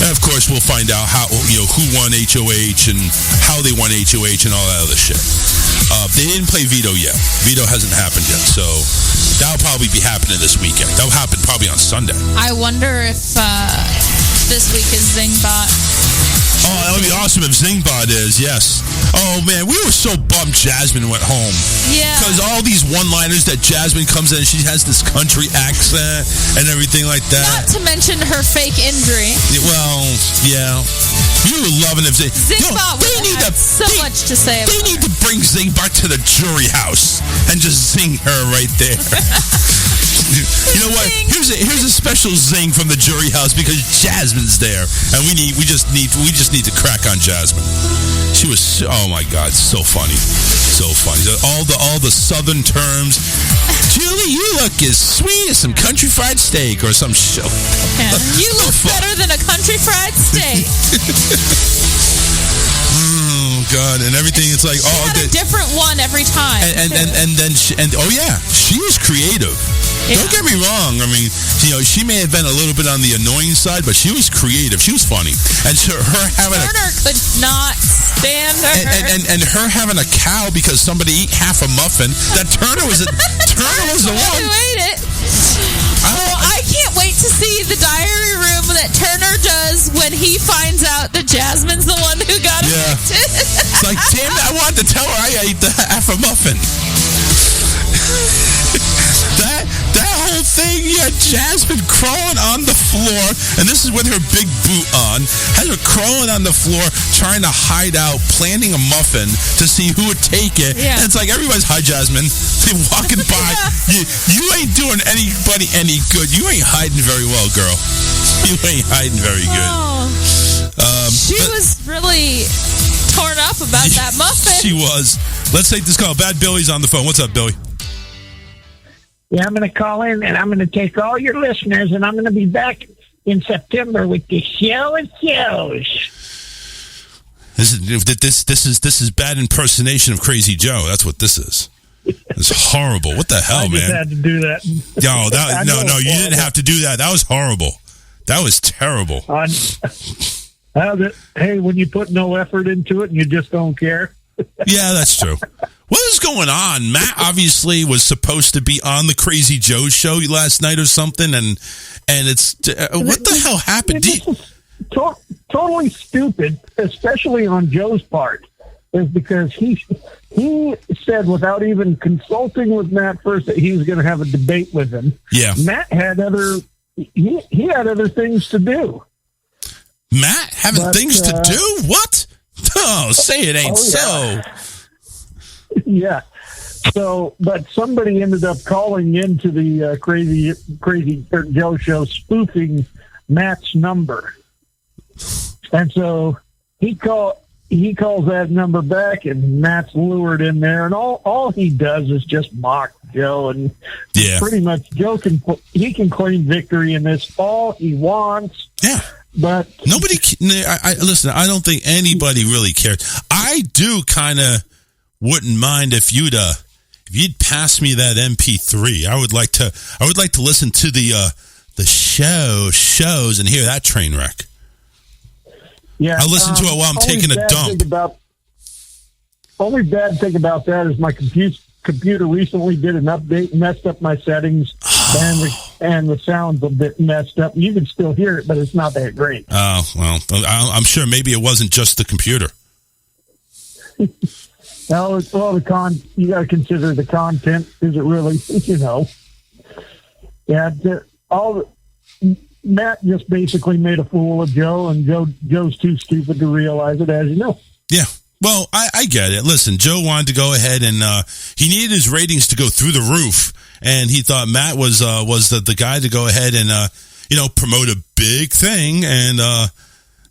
And of course, we'll find out how, you know, who won HOH and how they won HOH and all that other shit. They didn't play Veto yet. Veto hasn't happened yet, so that'll probably be happening this weekend. That'll happen probably on Sunday. I wonder if this week is Zingbot. Oh, that would be awesome if Zingbot is, yes. Oh, man, we were so bummed Jasmine went home. Yeah. Because all these one-liners that Jasmine comes in, she has this country accent and everything like that. Not to mention her fake injury. Well, yeah. You were loving it. Zingbot had so much to say about They need to bring Zingbot to the jury house and just zing her right there. You know what? Here's a special zing from the jury house because Jasmine's there, and we just need to crack on Jasmine. She was, oh my God, so funny, so funny. All the Southern terms. Julie, you look as sweet as some country fried steak or some shit. Yeah, you look better than a country fried steak. Oh God, and everything. It's like she had a different one every time. And then she was creative. Yeah. Don't get me wrong. I mean, you know, she may have been a little bit on the annoying side, but she was creative. She was funny, and so her having Turner could not stand her. And her having a cow because somebody ate half a muffin. That Turner was the one who ate it. I can't wait to see the diary room that Turner does when he finds out that Jasmine's the one who got evicted. It's like, damn it, I wanted to tell her I ate the half a muffin. That whole thing, you had Jasmine crawling on the floor, and this is with her big boot on, had her crawling on the floor, trying to hide out, planting a muffin to see who would take it. Yeah. And it's like, everybody's, hi, Jasmine. They're walking by. Yeah. You ain't doing anybody any good. You ain't hiding very well, girl. You ain't hiding very good. She was really torn up about that muffin. She was. Let's take this call. Bad Billy's on the phone. What's up, Billy? Yeah, I'm going to call in, and I'm going to take all your listeners, and I'm going to be back in September with the show of shows. This is bad impersonation of Crazy Joe. That's what this is. It's horrible. What the hell, man? I just had to do that. No, you didn't have to do that. That was horrible. That was terrible. Hey, when you put no effort into it and you just don't care. Yeah, that's true. What is going on? Matt obviously was supposed to be on the Crazy Joe show last night or something, and it's what the hell happened? Totally stupid, especially on Joe's part, is because he said without even consulting with Matt first that he was going to have a debate with him. Yeah, Matt had he had other things to do. Matt having things to do? What? Oh, say it ain't so. Yeah. So, but somebody ended up calling into the Crazy Joe show spoofing Matt's number, and so he calls that number back, and Matt's lured in there, and all he does is just mock Joe, and pretty much Joe can claim victory in this all he wants. Yeah. But nobody. Listen. I don't think anybody really cares. I do kind of wouldn't mind if you'd pass me that MP3. I would like to listen to the shows and hear that train wreck. Yeah, I'll listen to it while I'm taking a dump. Only bad thing about that is my computer recently did an update, messed up my settings, and the sound's a bit messed up. You can still hear it, but it's not that great. Oh, well, I'm sure maybe it wasn't just the computer. No, you got to consider the content. Is it really, Yeah, Matt just basically made a fool of Joe, and Joe's too stupid to realize it, as you know. Yeah. Well, I get it. Listen, Joe wanted to go ahead and he needed his ratings to go through the roof, and he thought Matt was the guy to go ahead and promote a big thing, and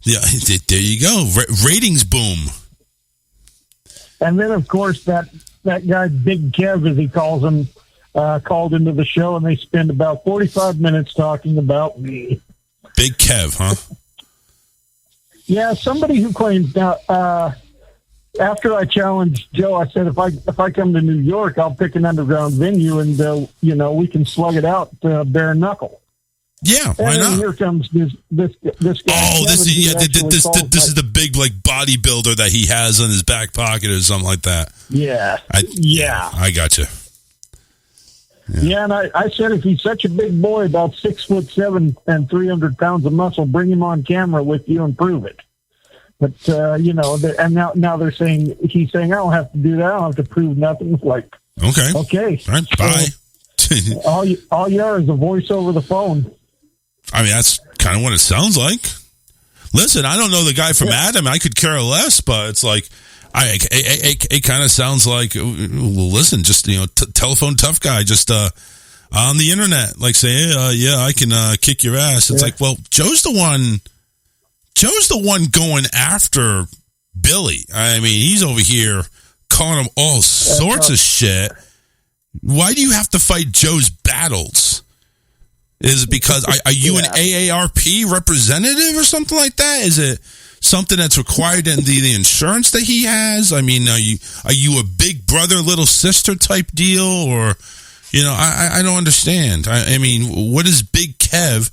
yeah, there you go, ratings boom. And then, of course, that guy Big Kev, as he calls him, called into the show, and they spend about 45 minutes talking about me. Big Kev, huh? Yeah, somebody who claims now. After I challenged Joe, I said, if I come to New York, I'll pick an underground venue, and we can slug it out bare knuckle. Yeah, why and not? Here comes this guy. Oh, this is the big like bodybuilder that he has in his back pocket or something like that. Yeah, I got you. Yeah, and I said, if he's such a big boy, about 6'7" and 300 pounds of muscle, bring him on camera with you and prove it. But and now they're saying he's saying I don't have to do that. I don't have to prove nothing. It's like okay, all right, bye. all you are is a voice over the phone. I mean, that's kind of what it sounds like. Listen, I don't know the guy from Adam. I could care less, but it's like it kind of sounds like. Well, listen, just telephone tough guy, just on the internet, like say, yeah, I can kick your ass. It's like, well, Joe's the one going after Billy. I mean, he's over here calling him all sorts of shit. Why do you have to fight Joe's battles? Is it because, are you an AARP representative or something like that? Is it something that's required in the insurance that he has? I mean, are you a big brother, little sister type deal? Or, I don't understand. I mean, what is Big Kev?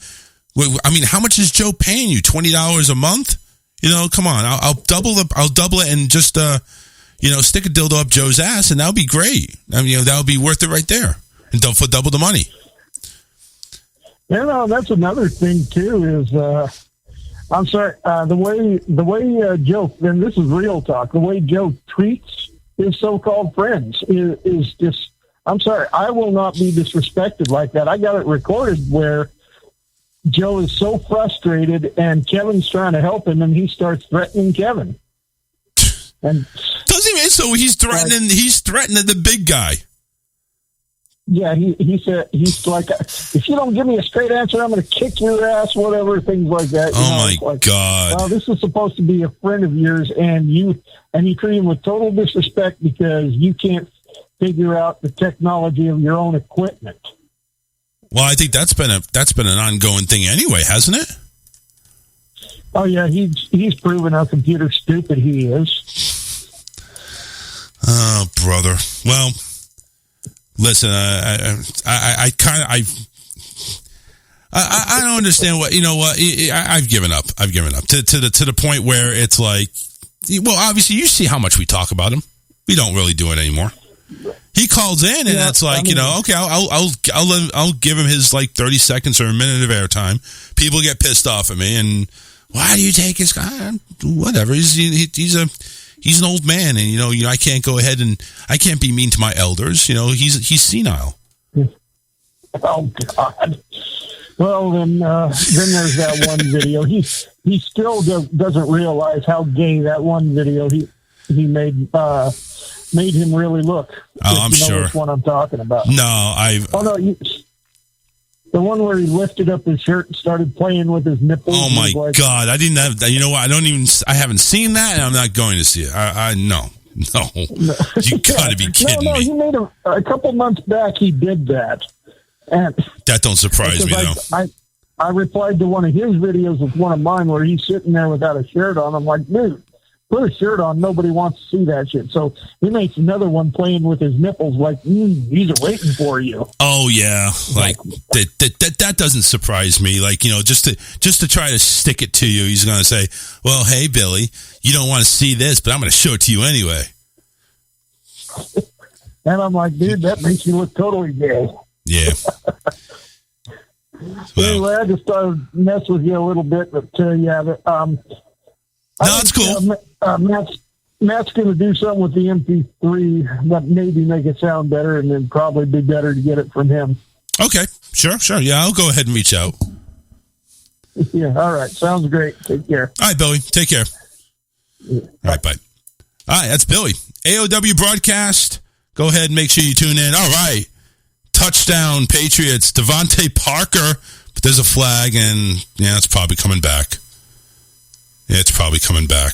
I mean, how much is Joe paying you? $20 a month? Come on. I'll double it and just, stick a dildo up Joe's ass, and that'll be great. I mean, that'll be worth it right there. And for double the money. That's another thing too. Is I'm sorry, the way Joe, and this is real talk. The way Joe treats his so-called friends is just. I'm sorry, I will not be disrespected like that. I got it recorded where Joe is so frustrated, and Kevin's trying to help him, and he starts threatening Kevin. And doesn't he? So he's threatening. He's threatening the big guy. Yeah, he said, he's like, if you don't give me a straight answer, I'm going to kick your ass, whatever, things like that. Oh my God! Well, this is supposed to be a friend of yours, and you treat him with total disrespect because you can't figure out the technology of your own equipment. Well, I think that's been an ongoing thing anyway, hasn't it? Oh yeah, he's proven how computer stupid he is. Oh, brother. Well, listen, I don't understand what I've given up. I've given up to the point where it's like, well, obviously you see how much we talk about him. We don't really do it anymore. He calls in, and it's like, okay, I'll give him his like 30 seconds or a minute of airtime. People get pissed off at me, and why do you take his guy? Whatever. He's an old man, and I can't go ahead and I can't be mean to my elders. He's senile. Oh God. Well, then there's that one video. He still doesn't realize how gay that one video he made him really look. Oh, I'm sure. Which one I'm talking about? No, the one where he lifted up his shirt and started playing with his nipples. Oh my God! I didn't have that. You know what? I haven't seen that, and I'm not going to see it. No. You gotta be kidding me. He made a couple months back. He did that, and that don't surprise me though. I replied to one of his videos with one of mine where he's sitting there without a shirt on. I'm like, dude, put a shirt on. Nobody wants to see that shit. So he makes another one playing with his nipples like, these are waiting for you. Oh, yeah. Like, that doesn't surprise me. Like, just to try to stick it to you, he's going to say, well, hey, Billy, you don't want to see this, but I'm going to show it to you anyway. And I'm like, dude, that makes you look totally gay. Yeah. Anyway, I just thought I'd mess with you a little bit, but no, it's cool. Matt's going to do something with the MP3 that maybe make it sound better, and then probably be better to get it from him. Okay, sure. Yeah, I'll go ahead and reach out. Yeah, all right. Sounds great. Take care. All right, Billy. Take care. Yeah. All right, bye. All right, that's Billy. AOW broadcast. Go ahead and make sure you tune in. All right. Touchdown, Patriots. Devontae Parker. But there's a flag, and, yeah, it's probably coming back. Yeah, it's probably coming back.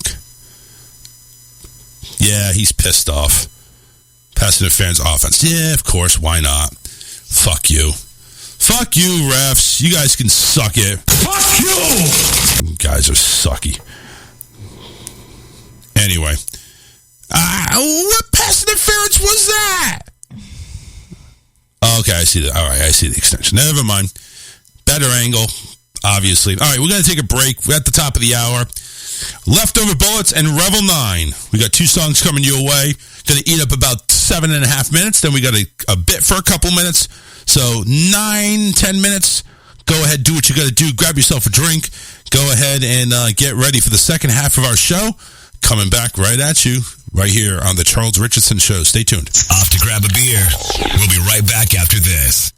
Yeah, he's pissed off. Pass interference offense. Yeah, of course. Why not? Fuck you. Fuck you, refs. You guys can suck it. Fuck you! You guys are sucky. Anyway. What pass interference was that? Okay, I see that. All right, I see the extension. Never mind. Better angle, obviously. All right, we're going to take a break. We're at the top of the hour. Leftover Bullets and Revel 9. We got two songs coming your way. Going to eat up about 7.5 minutes. Then we got a bit for a couple minutes. So 9-10 minutes. Go ahead, do what you got to do. Grab yourself a drink. Go ahead and get ready for the second half of our show. Coming back right at you, right here on the Charles Richardson Show. Stay tuned. Off to grab a beer. We'll be right back after this.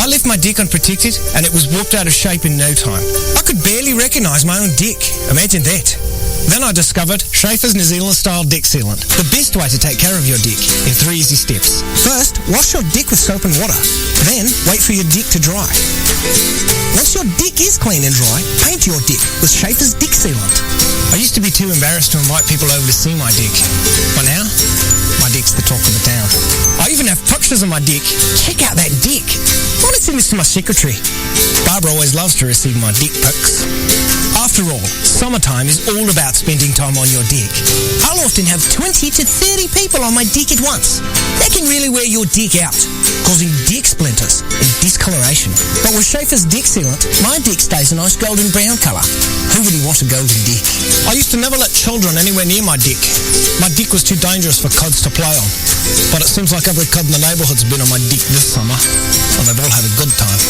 I left my dick unprotected and it was warped out of shape in no time. I could barely recognise my own dick. Imagine that. Then I discovered Schaefer's New Zealand style dick sealant. The best way to take care of your dick in 3 easy steps. First, wash your dick with soap and water. Then, wait for your dick to dry. Once your dick is clean and dry, paint your dick with Schaefer's dick sealant. I used to be too embarrassed to invite people over to see my dick. But now, my dick's the talk of the town. I even have pictures of my dick. Check out that dick. I want to send this to my secretary. Barbara always loves to receive my dick pics. After all, summertime is all about spending time on your dick. I'll often have 20 to 30 people on my dick at once. That can really wear your dick out, causing dick splinters and discoloration. But with Schaefer's dick sealant, my dick stays a nice golden brown colour. Who wouldn't want a golden dick? I used to never let children anywhere near my dick. My dick was too dangerous for cods to play on. But it seems like every cod in the neighbourhood's been on my dick this summer, and they've all had a good time.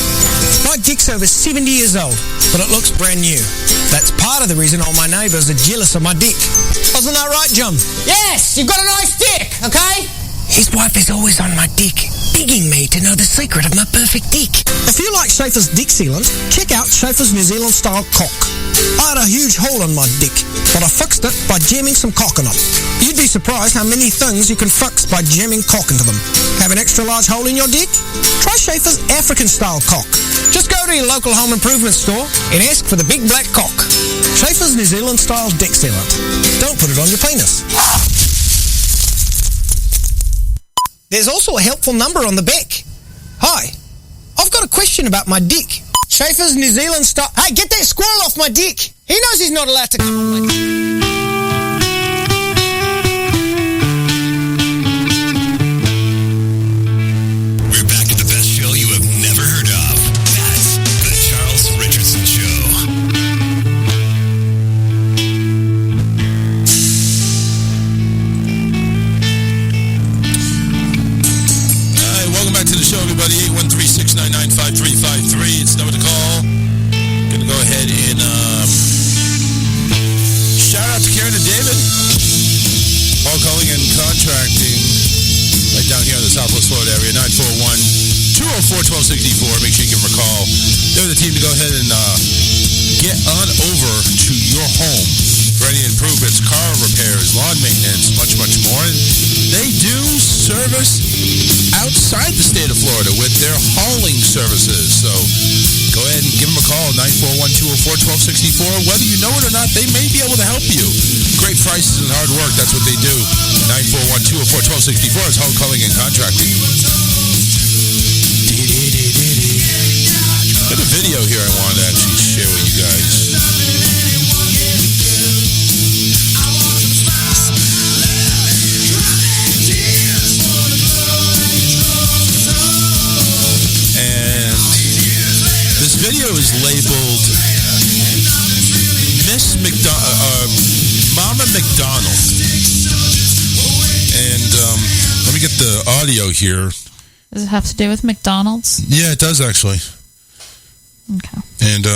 My dick's over 70 years old, but it looks brand new. That's part of the reason all my neighbours are jealous of my dick. Wasn't that right, Jim? Yes, you've got a nice dick, okay? His wife is always on my dick, begging me to know the secret of my perfect dick. If you like Schaefer's dick sealant, check out Schaefer's New Zealand style cock. I had a huge hole in my dick, but I fixed it by jamming some cock in it. You'd be surprised how many things you can fix by jamming cock into them. Have an extra large hole in your dick? Try Schaefer's African style cock. Just go to your local home improvement store and ask for the big black cock. Schaefer's New Zealand style dick sealant. Don't put it on your penis. There's also a helpful number on the back. Hi, I've got a question about my dick. Schaefer's New Zealand style... Hey, get that squirrel off my dick. He knows he's not allowed to come on my dick. We're back at the best show you have never heard of. That's the Charles Richardson Show. Welcome back to the show, everybody. 813-699-5353. It's the number to call. Gonna go ahead and shout out to Karen and David. All calling and contracting right down here in the Southwest Florida area. 941-204-1264. Make sure you give them a call. They're the team to go ahead and get on over to your home for any improvements, car repairs, lawn maintenance, much, much more. And they do service outside the state of Florida with their hauling services. So go ahead and give them a call, 941-204-1264. Whether you know it or not, they may be able to help you. Great prices and hard work, that's what they do. 941-204-1264 is home calling and contracting. Got a video here I wanted to actually share with you guys. Video is labeled Miss Mama McDonald. And let me get the audio here. Does it have to do with McDonald's? Yeah, it does actually. Okay. And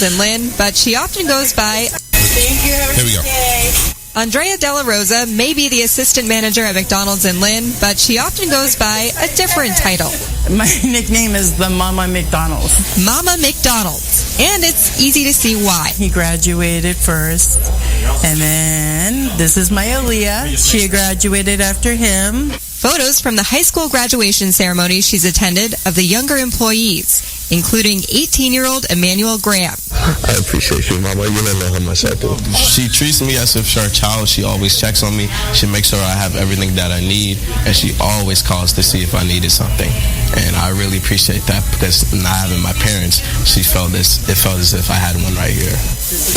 and Lynn, but she often goes by. Thank you. Here we go. Andrea Della Rosa may be the assistant manager at McDonald's in Lynn, but she often goes by a different title. My nickname is the Mama McDonald. Mama McDonald. And it's easy to see why. He graduated first, and then this is my Aaliyah. She graduated after him. Photos from the high school graduation ceremony she's attended of the younger employees, including 18-year-old Emmanuel Graham. I appreciate you, Mama. You don't know how much I do. She treats me as if she's her child. She always checks on me. She makes sure I have everything that I need, and she always calls to see if I needed something. And I really appreciate that, because not having my parents, it felt as if I had one right here.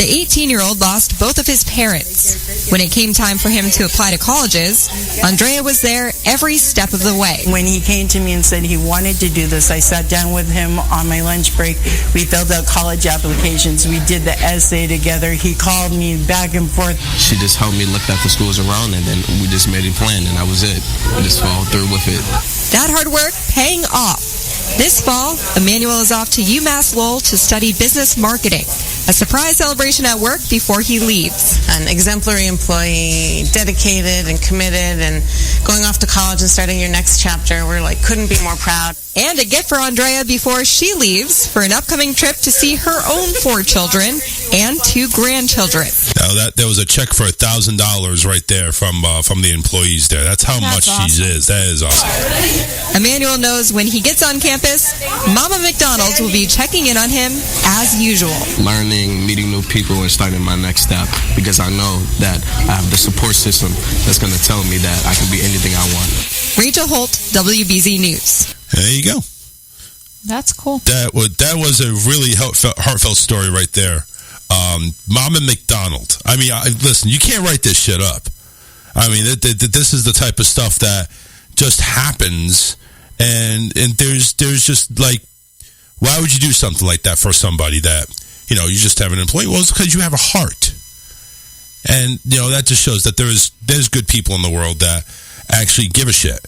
The 18-year-old lost both of his parents. When it came time for him to apply to colleges, Andrea was there every step of the way. When he came to me and said he wanted to do this, I sat down with him on my lunch break. We filled out college applications. We did the essay together. He called me back and forth. She just helped me look at the schools around, and then we just made a plan, and that was it. We just followed through with it. That hard work paying off. This fall, Emmanuel is off to UMass Lowell to study business marketing. A surprise celebration at work before he leaves. I an exemplary employee, dedicated and committed, and going off to college and starting your next chapter. We're like, couldn't be more proud. And a gift for Andrea before she leaves for an upcoming trip to see her own 4 children and 2 grandchildren. Now there was a check for $1,000 right there from the employees there. That's how much awesome. she is. That is awesome. Emmanuel knows when he gets on campus, Mama McDonald's will be checking in on him as usual. Learning, meeting new people, and starting my next step, because I know that I have the support system that's going to tell me that I can be anything I want. Rachel Holt, WBZ News. There you go. That's cool. That was a really heartfelt story right there. Mama McDonald. I mean, listen, you can't write this shit up. I mean, this is the type of stuff that just happens, and there's just like, why would you do something like that for somebody that, you know, you just have an employee? Well, it's because you have a heart. And, you know, that just shows that there's good people in the world that actually give a shit.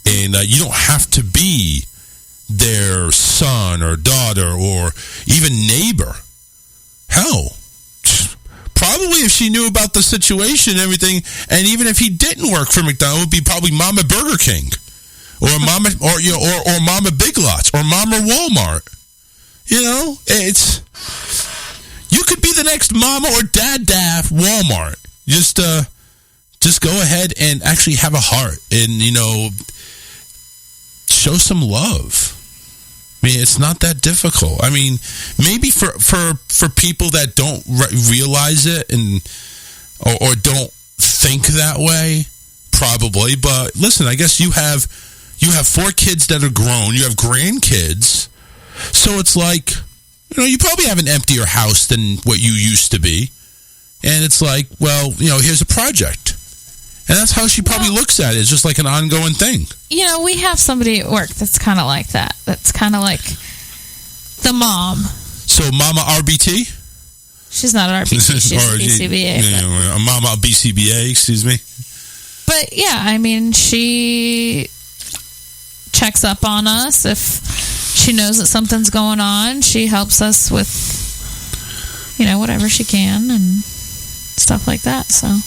And you don't have to be their son or daughter or even neighbor. Hell, probably if she knew about the situation and everything, and even if he didn't work for McDonald's, it would be probably Mama Burger King or Mama or Mama Big Lots or Mama Walmart. You know, you could be the next Mama or Dad Walmart. Just go ahead and actually have a heart and, you know, show some love. I mean, it's not that difficult. I mean, maybe for people that don't realize it and or don't think that way, probably. But listen, I guess you have 4 kids that are grown. You have grandkids. So it's like, you know, you probably have an emptier house than what you used to be. And it's like, well, you know, here's a project. And that's how she probably looks at it. It's just like an ongoing thing. You know, we have somebody at work that's kind of like that. That's kind of like the mom. So Mama RBT? She's not RBT. She's BCBA. Yeah, Mama BCBA, excuse me. But yeah, I mean, she checks up on us. If she knows that something's going on, she helps us with, you know, whatever she can and stuff like that. So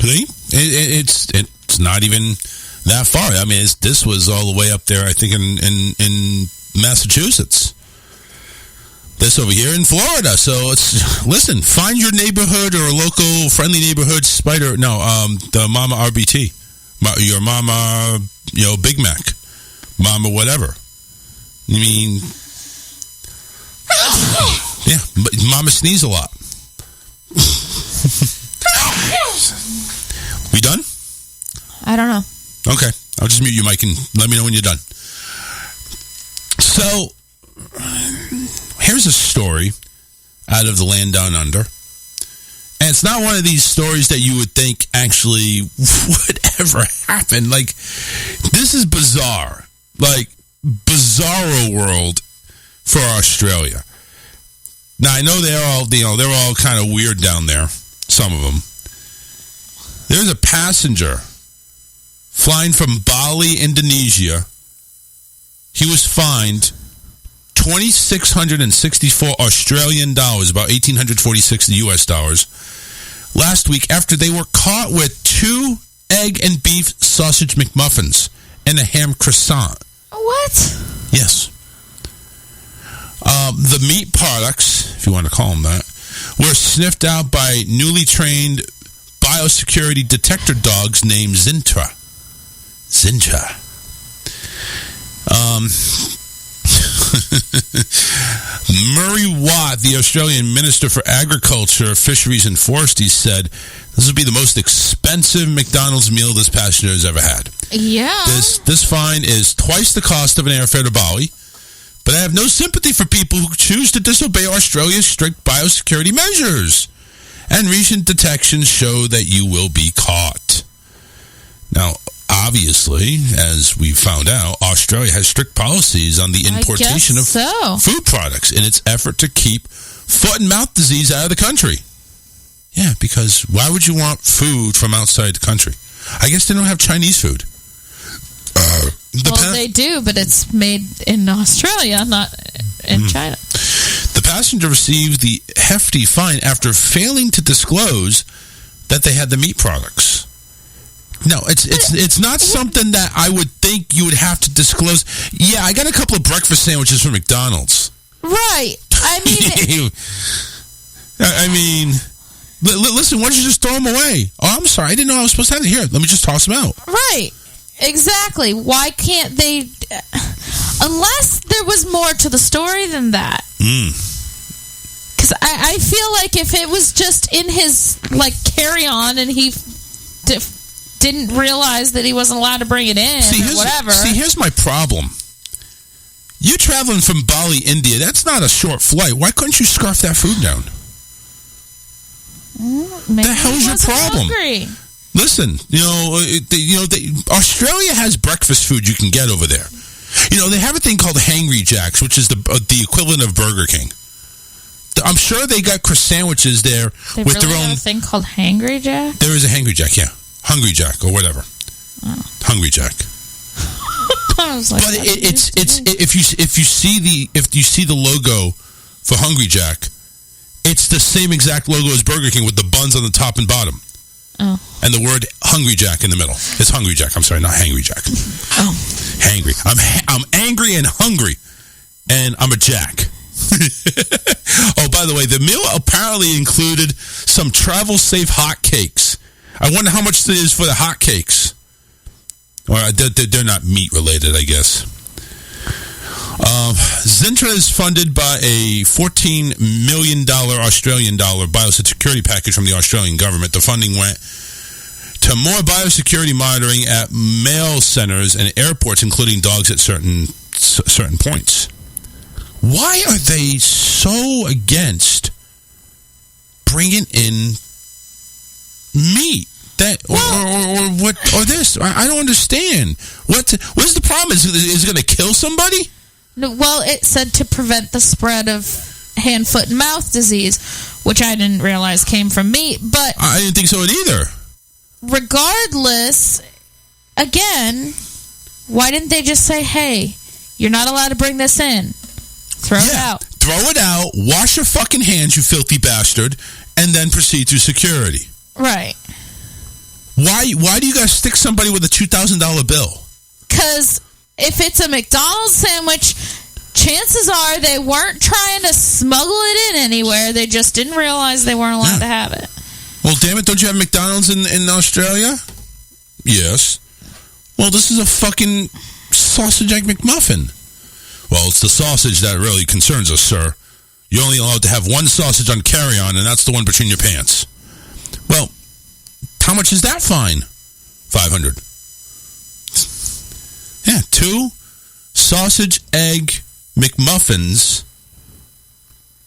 it's not even that far. I mean, this was all the way up there, I think, in Massachusetts. This over here in Florida. So listen, find your neighborhood or a local friendly neighborhood the Mama RBT, your Mama, you know, Big Mac, Mama whatever. I mean, yeah, but Mama sneeze a lot. We done? I don't know. Okay. I'll just mute your mic and let me know when you're done. So, here's a story out of the land down under. And it's not one of these stories that you would think actually would ever happen. Like, this is bizarre. Like, bizarro world for Australia. Now, I know they're all kind of weird down there. Some of them. There's a passenger flying from Bali, Indonesia. He was fined $2,664 Australian dollars, about $1,846 US dollars, last week after they were caught with 2 egg and beef sausage McMuffins and a ham croissant. What? Yes. The meat products, if you want to call them that, were sniffed out by newly trained biosecurity detector dogs named Zintra. Murray Watt, the Australian Minister for Agriculture, Fisheries and Forestry, said this would be the most expensive McDonald's meal this passenger has ever had. Yeah. This fine is twice the cost of an airfare to Bali, but I have no sympathy for people who choose to disobey Australia's strict biosecurity measures. And recent detections show that you will be caught. Now, obviously, as we found out, Australia has strict policies on the importation of food products in its effort to keep foot and mouth disease out of the country. Yeah, because why would you want food from outside the country? I guess they don't have Chinese food. They do, but it's made in Australia, not in China. The passenger received the hefty fine after failing to disclose that they had the meat products. No, it's not something that I would think you would have to disclose. Yeah, I got a couple of breakfast sandwiches from McDonald's. Right. I mean, listen, why don't you just throw them away? Oh, I'm sorry. I didn't know I was supposed to have it. Here, let me just toss them out. Right. Exactly. Why can't they... Unless there was more to the story than that. Because I feel like if it was just in his, carry-on and he... didn't realize that he wasn't allowed to bring it in or whatever. See, here's my problem. You traveling from Bali, India, that's not a short flight. Why couldn't you scarf that food down? Maybe the hell's your problem? Hungry. Listen, Australia has breakfast food you can get over there. They have a thing called Hangry Jacks, which is the equivalent of Burger King. I'm sure they got sandwiches there with their own... Have a thing called Hangry Jack? There is a Hangry Jack, yeah. Hungry Jack or whatever. Oh. Hungry Jack. I was like, but if you see the logo for Hungry Jack, it's the same exact logo as Burger King with the buns on the top and bottom. Oh. And the word Hungry Jack in the middle. It's Hungry Jack. I'm sorry, not Hangry Jack. Oh. Hangry. I'm angry and hungry, and I'm a Jack. Oh, by the way, the meal apparently included some travel-safe hotcakes. I wonder how much it is for the hotcakes. Or they're not meat-related, I guess. Zintra is funded by a $14 million Australian dollar biosecurity package from the Australian government. The funding went to more biosecurity monitoring at mail centers and airports, including dogs at certain points. Why are they so against bringing in meat? Or this? I don't understand. What's the problem? Is it going to kill somebody? No, well, it said to prevent the spread of hand, foot, and mouth disease, which I didn't realize came from meat. But I didn't think so either. Regardless, again, why didn't they just say, "Hey, you're not allowed to bring this in. Throw it out. Throw it out. Wash your fucking hands, you filthy bastard, and then proceed through security." Right. Why do you guys stick somebody with a $2,000 bill? Because if it's a McDonald's sandwich, chances are they weren't trying to smuggle it in anywhere. They just didn't realize they weren't allowed to have it. Well, damn it, don't you have McDonald's in Australia? Yes. Well, this is a fucking sausage egg McMuffin. Well, it's the sausage that really concerns us, sir. You're only allowed to have one sausage on carry-on, and that's the one between your pants. Well, how much is that fine? $500. Yeah, 2 sausage egg McMuffins.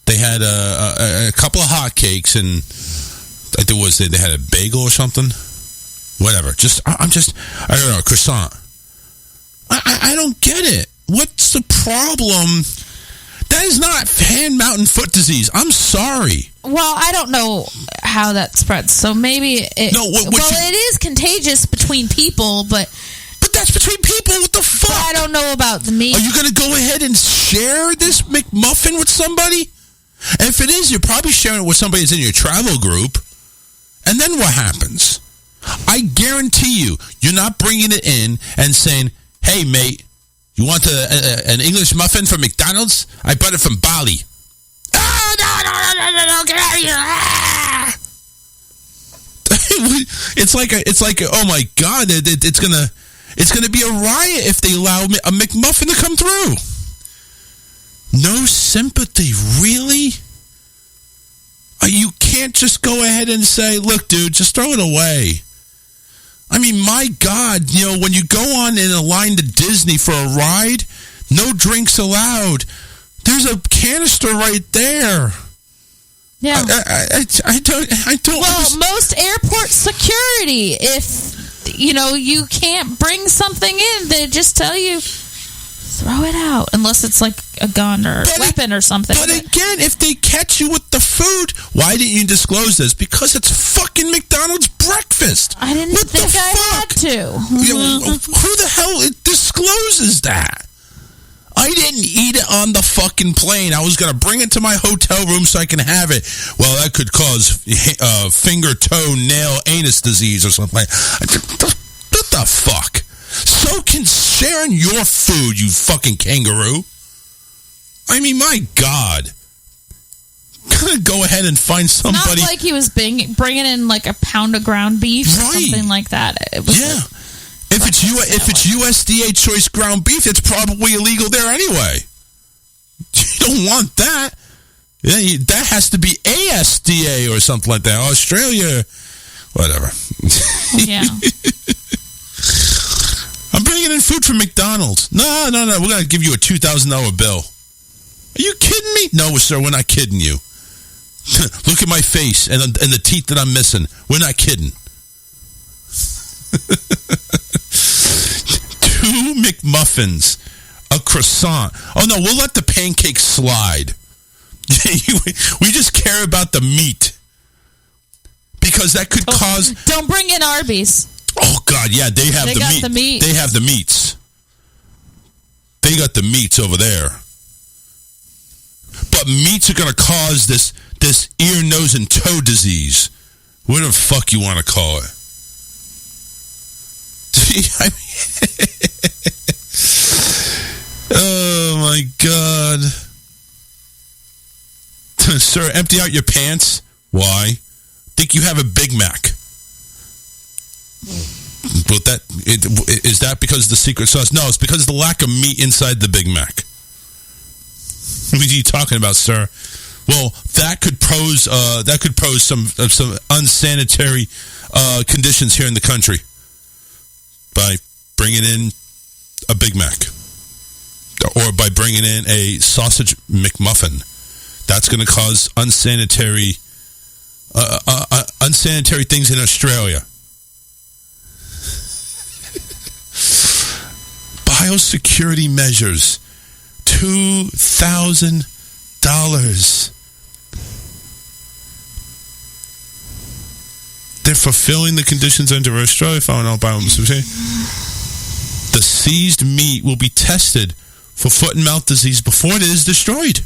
They had a couple of hotcakes, and they had a bagel or something. Whatever. I don't know, croissant. I don't get it. What's the problem? That is not hand, mouth, and foot disease. I'm sorry. Well, I don't know how that spreads, so maybe it... it is contagious between people, but that's between people. What the fuck? I don't know about the meat. Are you going to go ahead and share this McMuffin with somebody? And if it is, you're probably sharing it with somebody that's in your travel group. And then what happens? I guarantee you're not bringing it in and saying, "Hey, mate, you want an English muffin from McDonald's? I bought it from Bali." Oh, no, get out of here. Ah! It's like oh my God, it's gonna be a riot if they allow a McMuffin to come through. No sympathy, really? You can't just go ahead and say, "Look, dude, just throw it away." I mean, my God, when you go on in a line to Disney for a ride, no drinks allowed. There's a canister right there. Yeah. I don't. Well, most airport security, if you can't bring something in, they just tell you throw it out, unless it's like a gun or a weapon or something. But again, if they catch you with the food, why didn't you disclose this? Because it's fucking McDonald's breakfast. I didn't think I had to. Who the hell discloses that? I didn't eat it on the fucking plane. I was going to bring it to my hotel room so I can have it. Well, that could cause finger, toe, nail, anus disease or something. What the fuck? So can sharing your food, you fucking kangaroo. I mean, my God. Gonna go ahead and find somebody. Not like he was bringing in like a pound of ground beef or something like that. It was If it's USDA choice ground beef, it's probably illegal there anyway. You don't want that. That has to be ASDA or something like that. Australia, whatever. Yeah. I'm bringing in food from McDonald's. No. We're going to give you a $2,000 bill. Are you kidding me? No, sir, we're not kidding you. Look at my face and the teeth that I'm missing. We're not kidding. 2 McMuffins, a croissant. Oh, no, we'll let the pancakes slide. We just care about the meat. Because that could cause... Don't bring in Arby's. Oh, God, yeah, they have the meat. The meat. They have the meats. They got the meats over there. But meats are going to cause this ear, nose, and toe disease. Whatever the fuck you want to call it. Oh, my God. Sir, empty out your pants. Why? Think you have a Big Mac. But is that because of the secret sauce? No, it's because of the lack of meat inside the Big Mac. What are you talking about, sir? Well, that could pose some unsanitary conditions here in the country by bringing in a Big Mac or by bringing in a sausage McMuffin. That's going to cause unsanitary things in Australia. Biosecurity measures. $2,000. They're fulfilling the conditions under Australia. The seized meat will be tested for foot and mouth disease before it is destroyed.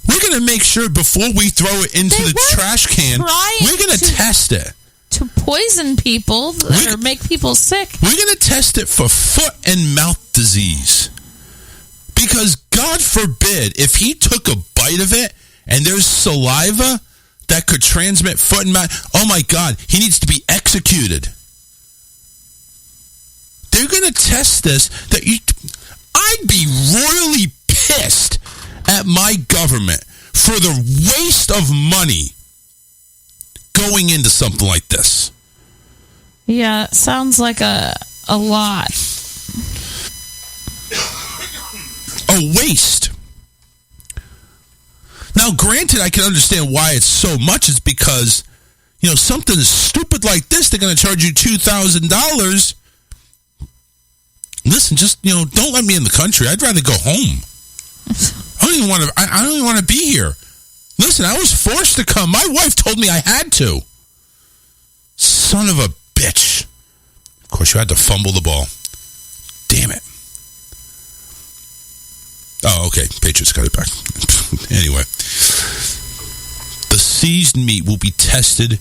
We're going to make sure before we throw it into the trash can, we're going to test it. To poison people or make people sick. We're going to test it for foot and mouth disease. Because God forbid, if he took a bite of it and there's saliva that could transmit foot and mouth, oh my God, he needs to be executed. They're going to test this. I'd be royally pissed at my government for the waste of money going into something like this. Yeah, it sounds like a lot. A waste. Now, granted, I can understand why it's so much. It's because, something stupid like this, they're going to charge you $2,000. Listen, just, don't let me in the country. I'd rather go home. I don't even want to be here. Listen, I was forced to come. My wife told me I had to. Son of a bitch. Of course, you had to fumble the ball. Damn it. Oh, okay. Patriots got it back. Anyway. The seized meat will be tested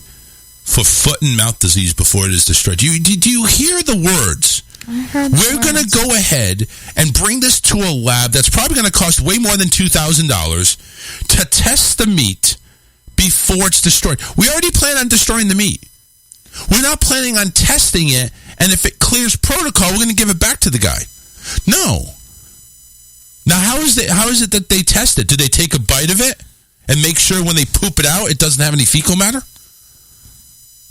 for foot and mouth disease before it is destroyed. Do you hear the words? We're going to go ahead and bring this to a lab that's probably going to cost way more than $2,000 to test the meat before it's destroyed. We already plan on destroying the meat. We're not planning on testing it, and if it clears protocol, we're going to give it back to the guy. No. Now, how is it that they test it? Do they take a bite of it and make sure when they poop it out, it doesn't have any fecal matter?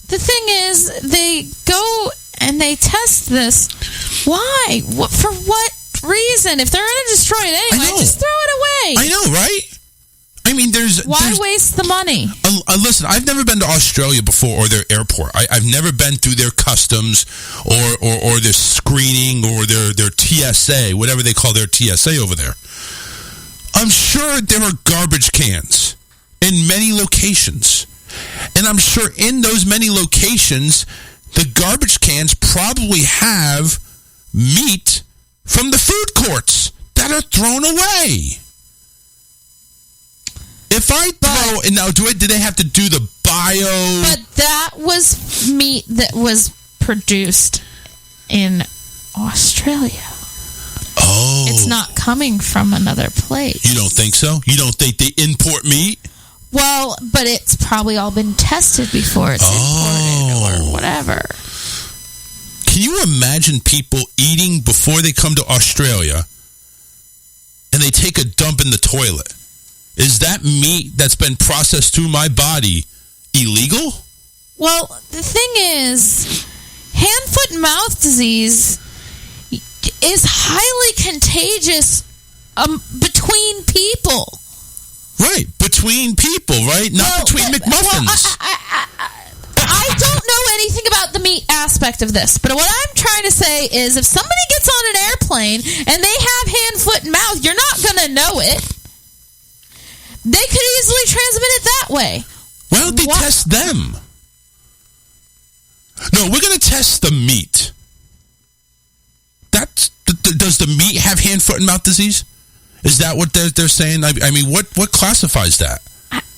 The thing is, they go and they test this. Why? For what reason? If they're going to destroy it anyway, just throw it away. I know, right? I mean, Why waste the money? Listen, I've never been to Australia before or their airport. I've never been through their customs or their screening or their TSA, whatever they call their TSA over there. I'm sure there are garbage cans in many locations. And I'm sure in those many locations, the garbage cans probably have meat from the food courts that are thrown away. If I throw, and now do they have to do the bio? But that was meat that was produced in Australia. Oh. It's not coming from another place. You don't think so? You don't think they import meat? Well, but it's probably all been tested before it's imported or whatever. Can you imagine people eating before they come to Australia and they take a dump in the toilet? Is that meat that's been processed through my body illegal? Well, the thing is, hand, foot, and mouth disease is highly contagious between people. Right, between people, right? Not between McMuffins. I don't know anything about the meat aspect of this, but what I'm trying to say is if somebody gets on an airplane and they have hand, foot, and mouth, you're not going to know it. They could easily transmit it that way. Why don't they test them? No, we're going to test the meat. Does the meat have hand, foot, and mouth disease? Is that what they're saying? I mean, what classifies that?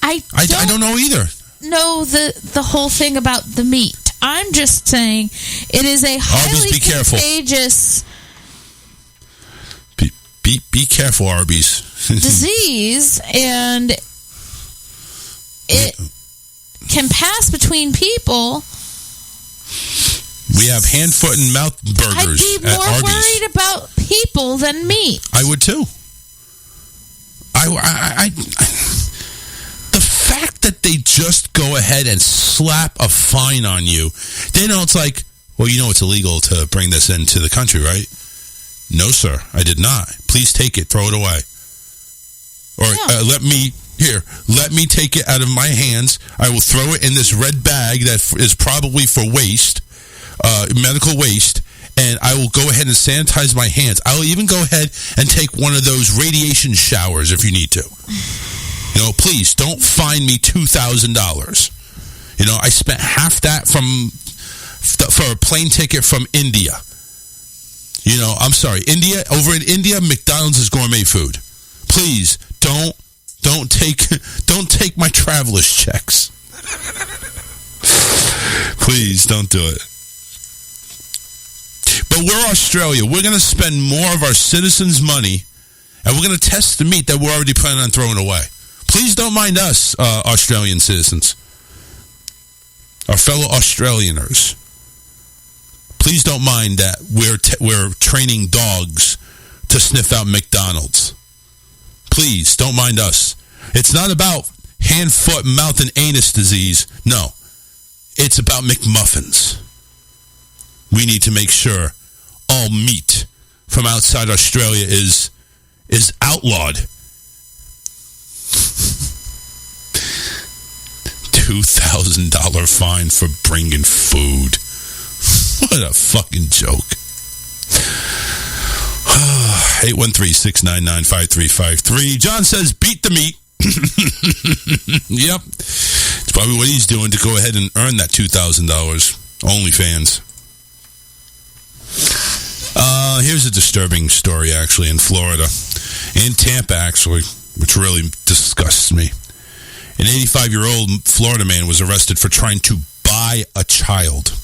I don't know either. Know the whole thing about the meat. I'm just saying it is a highly contagious. Be careful, Arby's. Disease, and it can pass between people. We have hand, foot, and mouth burgers. I'd be more worried about people than meat. I would too. The fact that they just go ahead and slap a fine on you, they know it's like, well, you know it's illegal to bring this into the country, right? No, sir, I did not. Please take it, throw it away. Or let me take it out of my hands. I will throw it in this red bag that is probably for waste, medical waste, and I will go ahead and sanitize my hands. I will even go ahead and take one of those radiation showers if you need to. You know, please don't fine me $2,000. You know, I spent half that for a plane ticket from India. You know, I'm sorry, India. Over in India, McDonald's is gourmet food. Please don't take my traveler's checks. Please don't do it. But we're Australia. We're going to spend more of our citizens' money, and we're going to test the meat that we're already planning on throwing away. Please don't mind us, Australian citizens, our fellow Australianers. Please don't mind that we're training dogs to sniff out McDonald's. Please don't mind us. It's not about hand, foot, mouth, and anus disease. No, it's about McMuffins. We need to make sure all meat from outside Australia is outlawed. $2,000 fine for bringing food. What a fucking joke. 813-699-5353. John says, beat the meat. Yep. It's probably what he's doing to go ahead and earn that $2,000. OnlyFans. Here's a disturbing story, actually, in Florida. In Tampa, actually, which really disgusts me. An 85-year-old Florida man was arrested for trying to buy a child.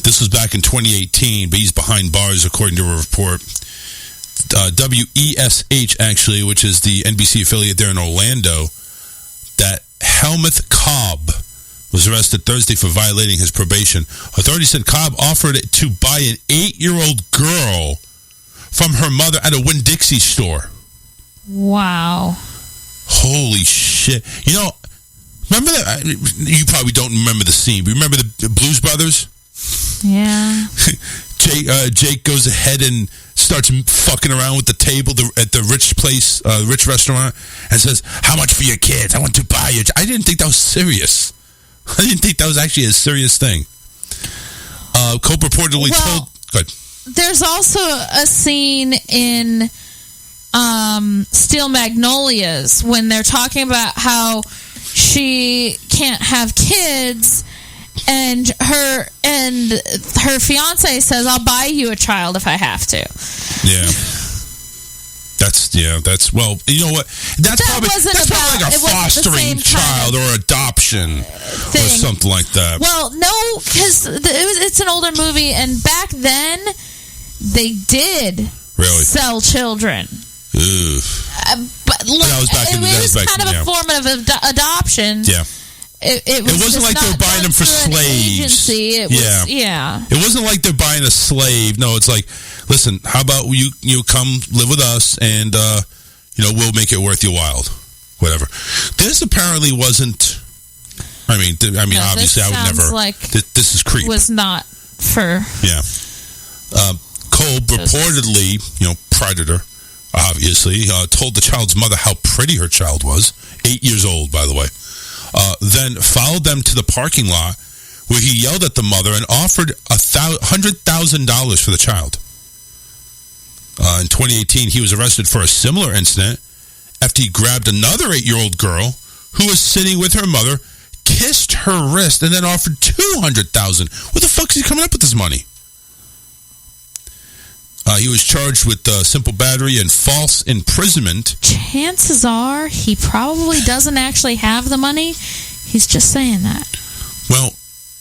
This was back in 2018, but he's behind bars, according to a report. WESH, actually, which is the NBC affiliate there in Orlando, that Helmuth Cobb was arrested Thursday for violating his probation. Authorities said Cobb offered to buy an 8-year-old girl from her mother at a Winn-Dixie store. Wow. Holy shit. You know, remember that? You probably don't remember the scene. Remember the Blues Brothers? Yeah. Jake goes ahead and starts fucking around with the table at the rich place, rich restaurant, and says, "How much for your kids? I want to buy you." I didn't think that was serious. I didn't think that was actually a serious thing. Cope reportedly told... Good. There's also a scene in Steel Magnolias when they're talking about how she can't have kids And her fiance says, "I'll buy you a child if I have to." Yeah. That's well, you know what? That's probably like a fostering child or adoption or something like that. Well, no, because it's an older movie, and back then they did sell children. But look, it was kind of a form of adoption. Yeah. It wasn't like they were buying them for slaves. It wasn't like they're buying a slave. No, it's like, listen, how about you come live with us and we'll make it worth your while. Whatever. This apparently wasn't. I mean, obviously, I would never. Like this is creep. Was not for. Yeah. Kolb reportedly, predator, obviously, told the child's mother how pretty her child was. 8 years old, by the way. Then followed them to the parking lot where he yelled at the mother and offered $100,000 for the child. In 2018, he was arrested for a similar incident after he grabbed another 8-year-old girl who was sitting with her mother, kissed her wrist, and then offered $200,000. Where the fuck is he coming up with this money? He was charged with simple battery and false imprisonment. Chances are he probably doesn't actually have the money. He's just saying that. Well,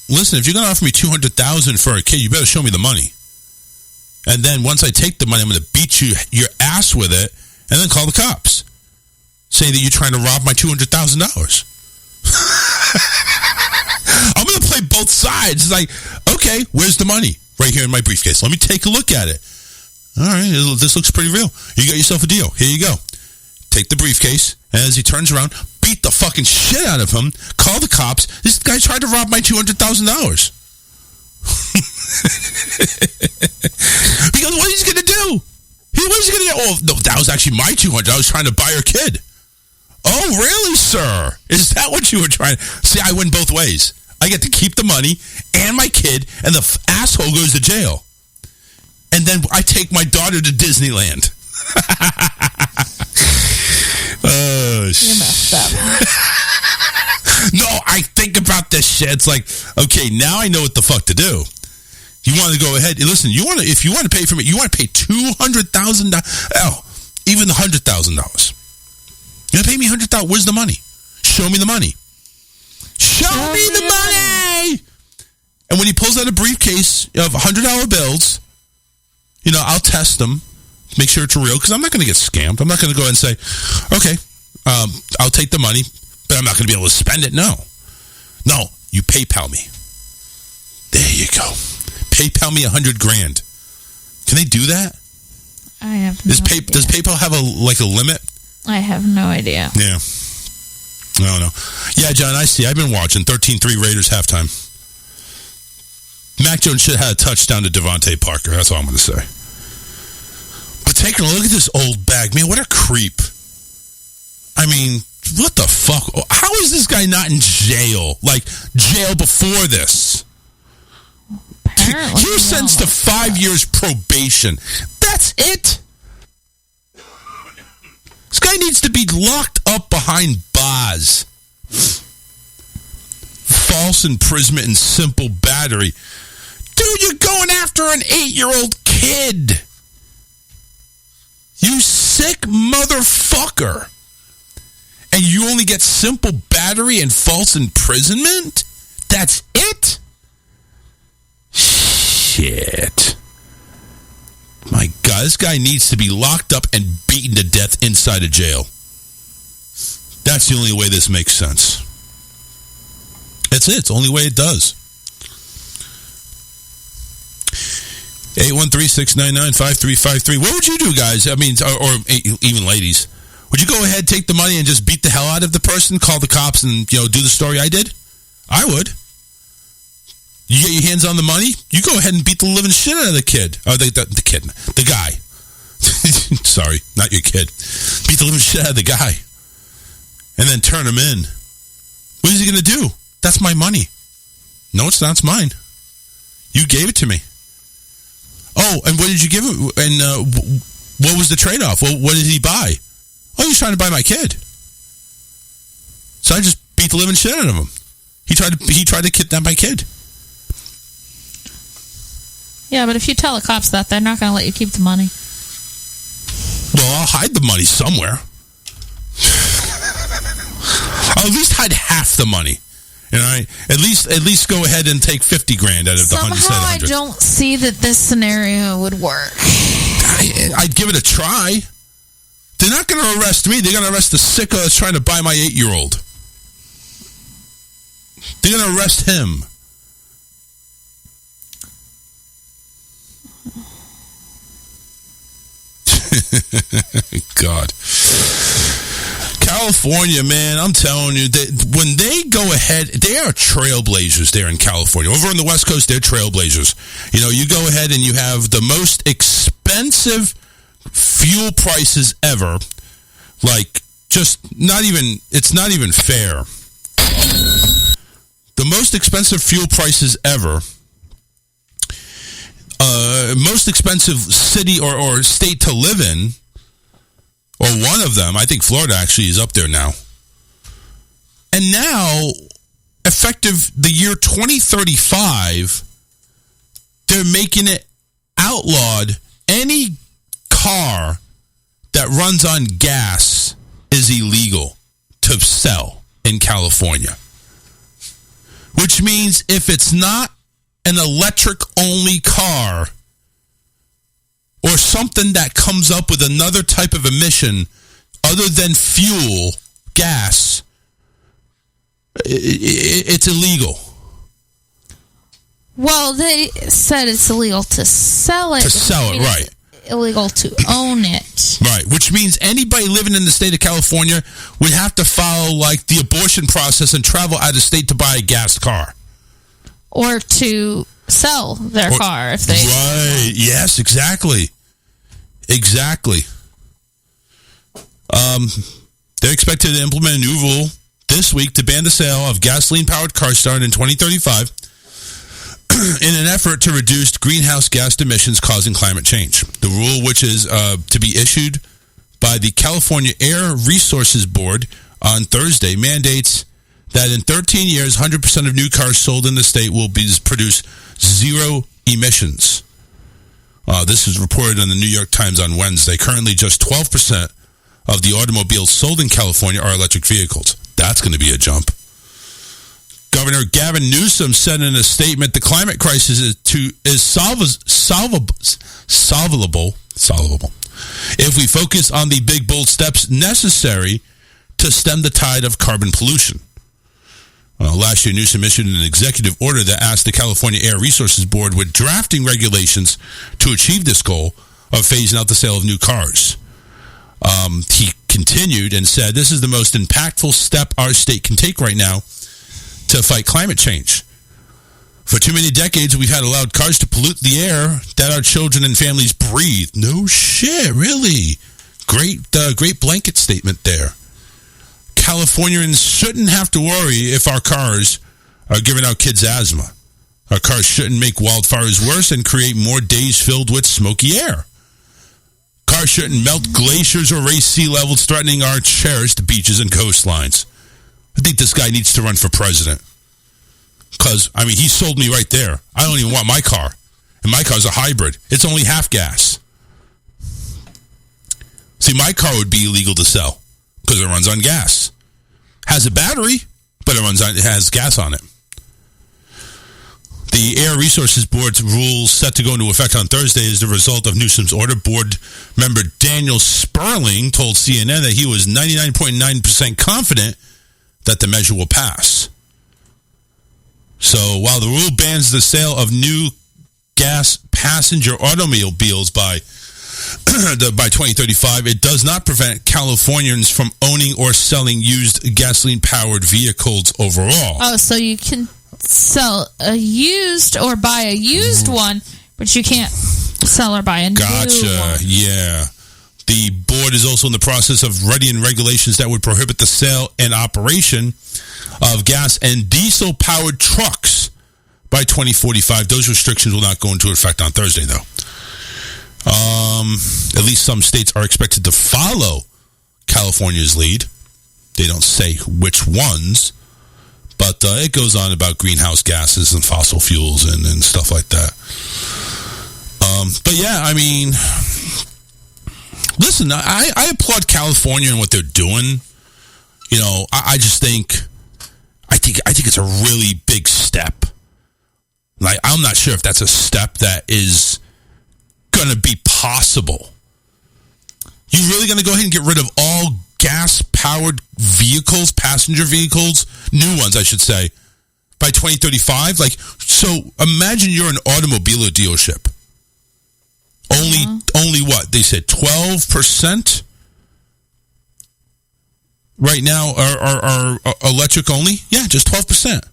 listen, if you're going to offer me $200,000 for a kid, you better show me the money. And then once I take the money, I'm going to beat your ass with it and then call the cops, saying that you're trying to rob my $200,000. I'm going to play both sides. It's like, okay, where's the money? Right here in my briefcase. Let me take a look at it. All right, this looks pretty real. You got yourself a deal. Here you go. Take the briefcase, and as he turns around, beat the fucking shit out of him, call the cops. This guy tried to rob my $200,000. Because what is he going to do? What is he going to do? Oh, no, that was actually my $200. I was trying to buy her kid. Oh, really, sir? Is that what you were trying? See, I win both ways. I get to keep the money and my kid, and the asshole goes to jail. And then I take my daughter to Disneyland. You're messed up. No, I think about this shit. It's like, okay, now I know what the fuck to do. You want to go ahead? Listen, if you want to pay for me, you want to pay $200,000. Oh, even the $100,000. You want to pay me $100,000? Where's the money? Show me the money. Show me the money. And when he pulls out a briefcase of $100 bills, I'll test them, make sure it's real, because I'm not going to get scammed. I'm not going to go and say, okay, I'll take the money, but I'm not going to be able to spend it. No, you PayPal me. There you go. PayPal me $100,000. Can they do that? I have no idea. Does PayPal have a limit? I have no idea. Yeah. I don't know. Yeah, John, I see. I've been watching 13-3 Raiders halftime. Mac Jones should have had a touchdown to Devontae Parker. That's all I'm going to say. But taking a look at this old bag, man, what a creep. I mean, what the fuck? How is this guy not in jail? Like, jail before this? Apparently, he was sentenced to 5 years probation. That's it. This guy needs to be locked up behind bars. False imprisonment and simple battery. Dude, you're going after an 8-year-old kid. You sick motherfucker. And you only get simple battery and false imprisonment? That's it? Shit. My God, this guy needs to be locked up and beaten to death inside a jail. That's the only way this makes sense. That's it. It's the only way it does. 813-699-5353. What would you do, guys? I mean, or even ladies. Would you go ahead, take the money, and just beat the hell out of the person, call the cops, and do the story I did? I would. You get your hands on the money, you go ahead and beat the living shit out of the kid. Or the guy. Sorry, not your kid. Beat the living shit out of the guy. And then turn him in. What is he going to do? That's my money. No, it's not. It's mine. You gave it to me. Oh, and what did you give him? And what was the trade-off? Well, what did he buy? Oh, he was trying to buy my kid. So I just beat the living shit out of him. He tried to kidnap my kid. Yeah, but if you tell the cops that, they're not going to let you keep the money. Well, I'll hide the money somewhere. I'll at least hide half the money. You know, at least go ahead and take $50,000 out of the 100. Somehow I don't see that this scenario would work. I'd give it a try. They're not going to arrest me. They're going to arrest the sicko that's trying to buy my 8-year-old. They're going to arrest him. God. California, man, I'm telling you, when they go ahead, they are trailblazers there in California. Over on the West Coast, they're trailblazers. You know, you go ahead and you have the most expensive fuel prices ever. Like, just it's not even fair. The most expensive fuel prices ever. Most expensive city or state to live in, or one of them, I think Florida actually is up there now. And now, effective the year 2035, they're making it outlawed. Any car that runs on gas is illegal to sell in California. Which means if it's not an electric-only car or something that comes up with another type of emission other than fuel, gas, it's illegal. Well, they said it's illegal to sell it. To sell it, right. Illegal to own it. Right, which means anybody living in the state of California would have to follow, like, the abortion process and travel out of state to buy a gas car. Or to sell their car if they... Right, yes, exactly. Exactly. They're expected to implement a new rule this week to ban the sale of gasoline-powered cars starting in 2035 in an effort to reduce greenhouse gas emissions causing climate change. The rule, which is to be issued by the California Air Resources Board on Thursday, mandates that in 13 years, 100% of new cars sold in the state will produce zero emissions. This is reported in the New York Times on Wednesday. Currently, just 12% of the automobiles sold in California are electric vehicles. That's going to be a jump. Governor Gavin Newsom said in a statement, the climate crisis is solvable if we focus on the big, bold steps necessary to stem the tide of carbon pollution. Last year, Newsom issued an executive order that asked the California Air Resources Board with drafting regulations to achieve this goal of phasing out the sale of new cars. He continued and said, this is the most impactful step our state can take right now to fight climate change. For too many decades, we've had allowed cars to pollute the air that our children and families breathe. No shit, really. Great blanket statement there. Californians shouldn't have to worry if our cars are giving our kids asthma. Our cars shouldn't make wildfires worse and create more days filled with smoky air. Cars shouldn't melt glaciers or raise sea levels, threatening our cherished beaches and coastlines. I think this guy needs to run for president. Because, I mean, he sold me right there. I don't even want my car. And my car's a hybrid. It's only half gas. See, my car would be illegal to sell because it runs on gas. Has a battery, but it has gas on it. The Air Resources Board's rules set to go into effect on Thursday is the result of Newsom's order. Board member Daniel Sperling told CNN that he was 99.9% confident that the measure will pass. So while the rule bans the sale of new gas passenger automobiles by 2035, it does not prevent Californians from owning or selling used gasoline-powered vehicles overall. Oh, so you can sell a used or buy a used one, but you can't sell or buy a new one. Gotcha, yeah. The board is also in the process of readying regulations that would prohibit the sale and operation of gas and diesel-powered trucks by 2045. Those restrictions will not go into effect on Thursday, though. At least some states are expected to follow California's lead. They don't say which ones, But it goes on about greenhouse gases and fossil fuels and stuff like that. But yeah, I mean, listen, I applaud California and what they're doing. You know, I just think, I think it's a really big step. Like, I'm not sure if that's a step that is going to be possible. You really going to go ahead and get rid of all gas-powered vehicles, passenger vehicles, new ones, I should say, by 2035? Like, so imagine you're an automobile dealership. Only what? They said 12% right now are electric only? Yeah, just 12%.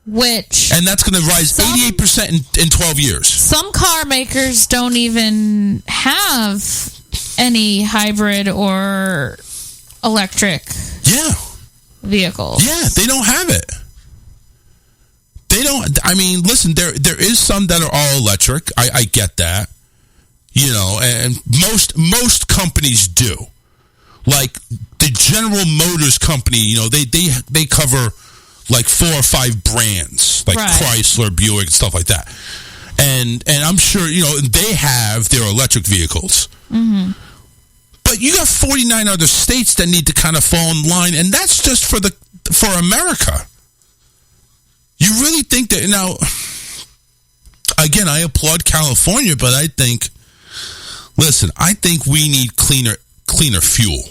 And that's going to rise 88% in 12 years. Some car makers don't even have any hybrid or electric vehicles. Yeah, they don't have it. They don't. I mean, listen, there is some that are all electric. I get that. You know, and most companies do. Like the General Motors company, you know, they cover like 4 or 5 brands, like Chrysler, Buick, and stuff like that. And I'm sure, you know, they have their electric vehicles. Mm-hmm. But you got 49 other states that need to kind of fall in line, and that's just for America. You really think that, now, again, I applaud California, but I think, listen, I think we need cleaner fuel.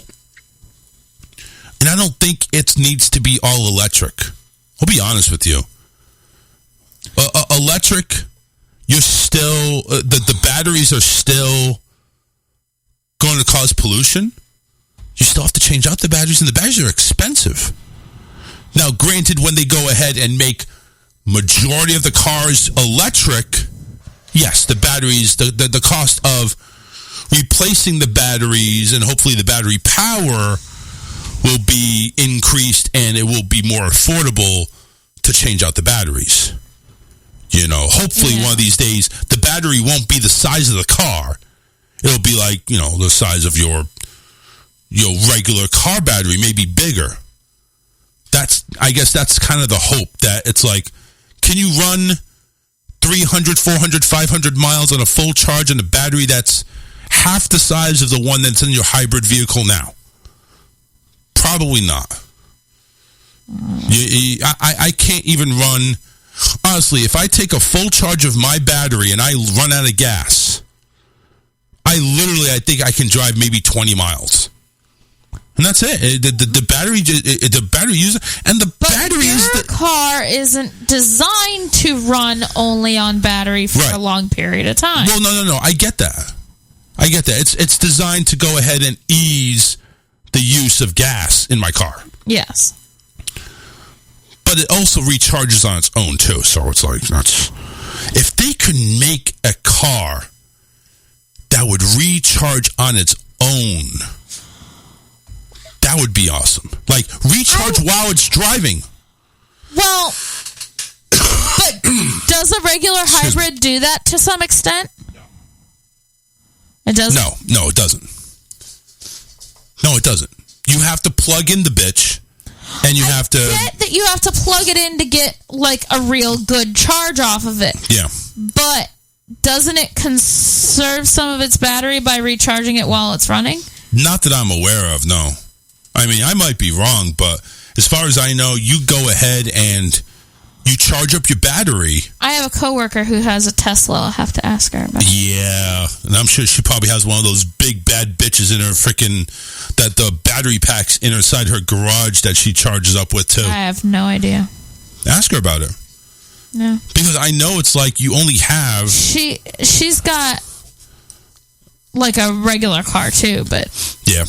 And I don't think it needs to be all electric. I'll be honest with you. Electric, you're still, the batteries are still going to cause pollution. You still have to change out the batteries, and the batteries are expensive. Now, granted, when they go ahead and make majority of the cars electric, yes, the batteries, the cost of replacing the batteries and hopefully the battery power will be increased, and it will be more affordable to change out the batteries. You know, hopefully one of these days, the battery won't be the size of the car. It'll be like, you know, the size of your regular car battery, maybe bigger. I guess that's kind of the hope, that it's like, can you run 300, 400, 500 miles on a full charge on a battery that's half the size of the one that's in your hybrid vehicle now? Probably not. I can't even run. Honestly, if I take a full charge of my battery and I run out of gas, I think I can drive maybe 20 miles. And that's it. The battery user, and the battery is the car isn't designed to run only on battery for a long period of time. Well, no. I get that. It's designed to go ahead and ease the use of gas in my car. Yes. But it also recharges on its own too. So it's like, if they could make a car that would recharge on its own, that would be awesome. Like, recharge while it's driving. Well, but does a regular hybrid do that to some extent? No. It doesn't? No, it doesn't. No, it doesn't. You have to plug in the bitch, and you have to... I get that you have to plug it in to get, like, a real good charge off of it. Yeah. But doesn't it conserve some of its battery by recharging it while it's running? Not that I'm aware of, no. I mean, I might be wrong, but as far as I know, you go ahead and you charge up your battery. I have a coworker who has a Tesla. I'll have to ask her about it. Yeah, and I'm sure she probably has one of those big bad bitches in her freaking, that the battery packs inside her garage that she charges up with too. I have no idea. Ask her about it. No. Because I know it's like you only have... She's got like a regular car too, but... Yeah.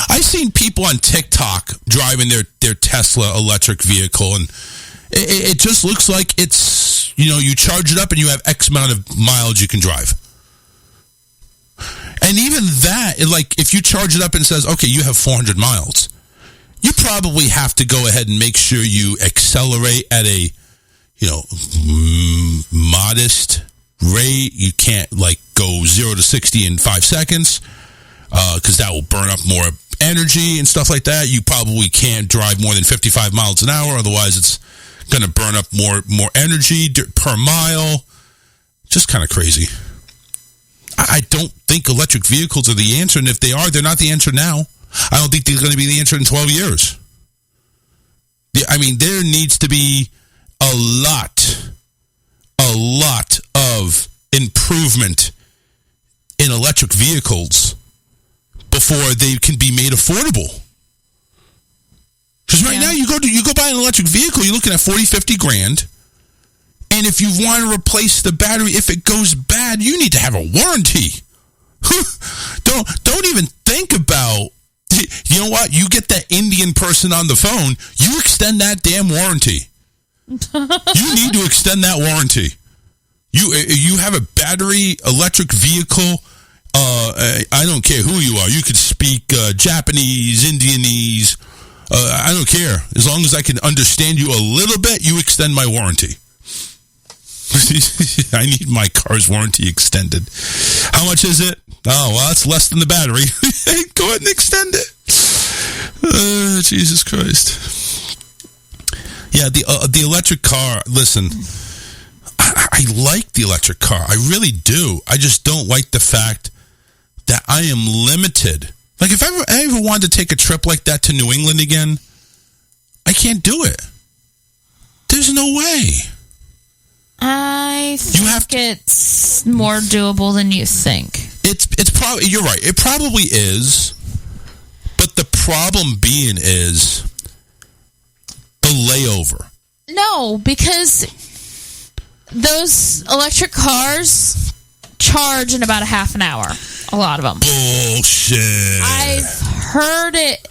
I've seen people on TikTok driving their Tesla electric vehicle, and it just looks like it's, you know, you charge it up and you have X amount of miles you can drive. And even that, like, if you charge it up and it says, okay, you have 400 miles, you probably have to go ahead and make sure you accelerate at a, you know, modest rate. You can't, like, go 0 to 60 in 5 seconds. Because that will burn up more energy and stuff like that. You probably can't drive more than 55 miles an hour. Otherwise, going to burn up more energy per mile. Just kind of crazy. I don't think electric vehicles are the answer, and if they are, they're not the answer now. I don't think they're going to be the answer in 12 years. I mean, there needs to be a lot of improvement in electric vehicles before they can be made affordable. Because right now, you go buy an electric vehicle, you're looking at 40, 50 grand. And if you want to replace the battery, if it goes bad, you need to have a warranty. Don't even think about, you know what? You get that Indian person on the phone, you extend that damn warranty. You need to extend that warranty. You have a battery electric vehicle. I don't care who you are. You could speak Japanese, Indianese. I don't care. As long as I can understand you a little bit, you extend my warranty. I need my car's warranty extended. How much is it? Oh, well, that's less than the battery. Go ahead and extend it. Jesus Christ. Yeah, the electric car, listen, I like the electric car. I really do. I just don't like the fact that I am limited. Like, if I ever wanted to take a trip like that to New England again, I can't do it. There's no way. I think it's more doable than you think. It's probably, you're right. It probably is. But the problem being is the layover. No, because those electric cars charge in about a half an hour. A lot of them. Bullshit. I've heard it.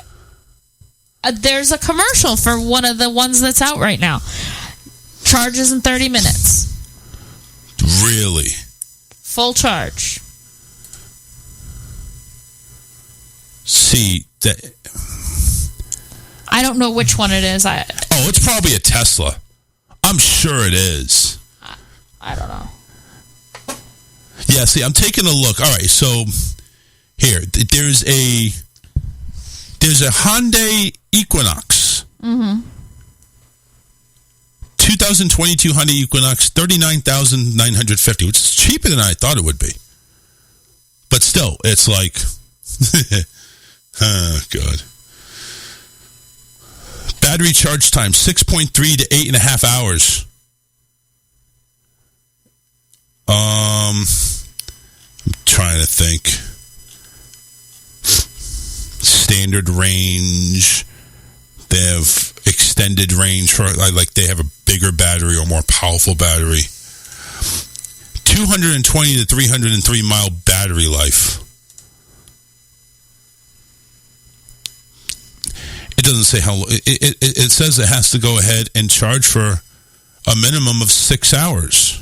There's a commercial for one of the ones that's out right now. Charges in 30 minutes. Really? Full charge. See, that. I don't know which one it is. It's probably a Tesla. I'm sure it is. I don't know. Yeah, see, I'm taking a look. All right, so here, there's a Hyundai Equinox. Mm-hmm. 2022 Hyundai Equinox, $39,950, which is cheaper than I thought it would be. But still, it's like, oh, God. Battery charge time, 6.3 to 8.5 hours. I'm trying to think. Standard range. They have extended range for, like, they have a bigger battery or more powerful battery. 220 to 303 mile battery life. It doesn't say how. It says it has to go ahead and charge for a minimum of 6 hours.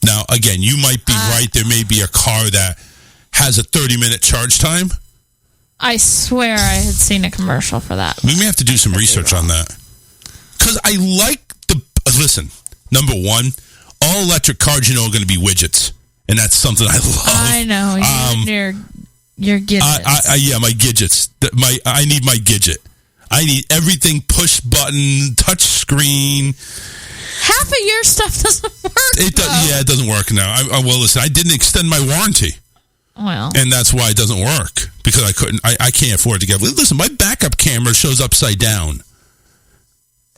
Now, again, you might be right. There may be a car that has a 30-minute charge time. I swear I had seen a commercial for that. We may have to do some research on that. Because I like the... Listen, number one, all electric cars, are going to be widgets. And that's something I love. I know. Your gadgets. Yeah, my gadgets. I need my gadget. I need everything push button, touch screen. Half of your stuff doesn't work. It doesn't work now. Well, listen, I didn't extend my warranty. Well. And that's why it doesn't work. Because I couldn't. I can't afford to get... Listen, my backup camera shows upside down.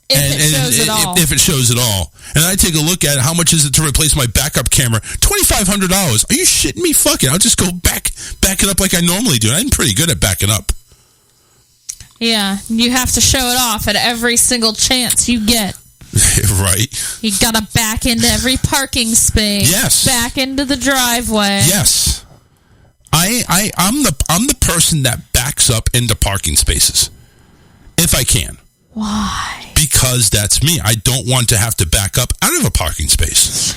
If it shows at all. And I take a look at it, how much is it to replace my backup camera? $2,500. Are you shitting me? Fuck it. I'll just go back it up like I normally do. I'm pretty good at backing up. Yeah, you have to show it off at every single chance you get. Right. You gotta back into every parking space. Yes. Back into the driveway. Yes. I'm the person that backs up into parking spaces. If I can. Why? Because that's me. I don't want to have to back up out of a parking space.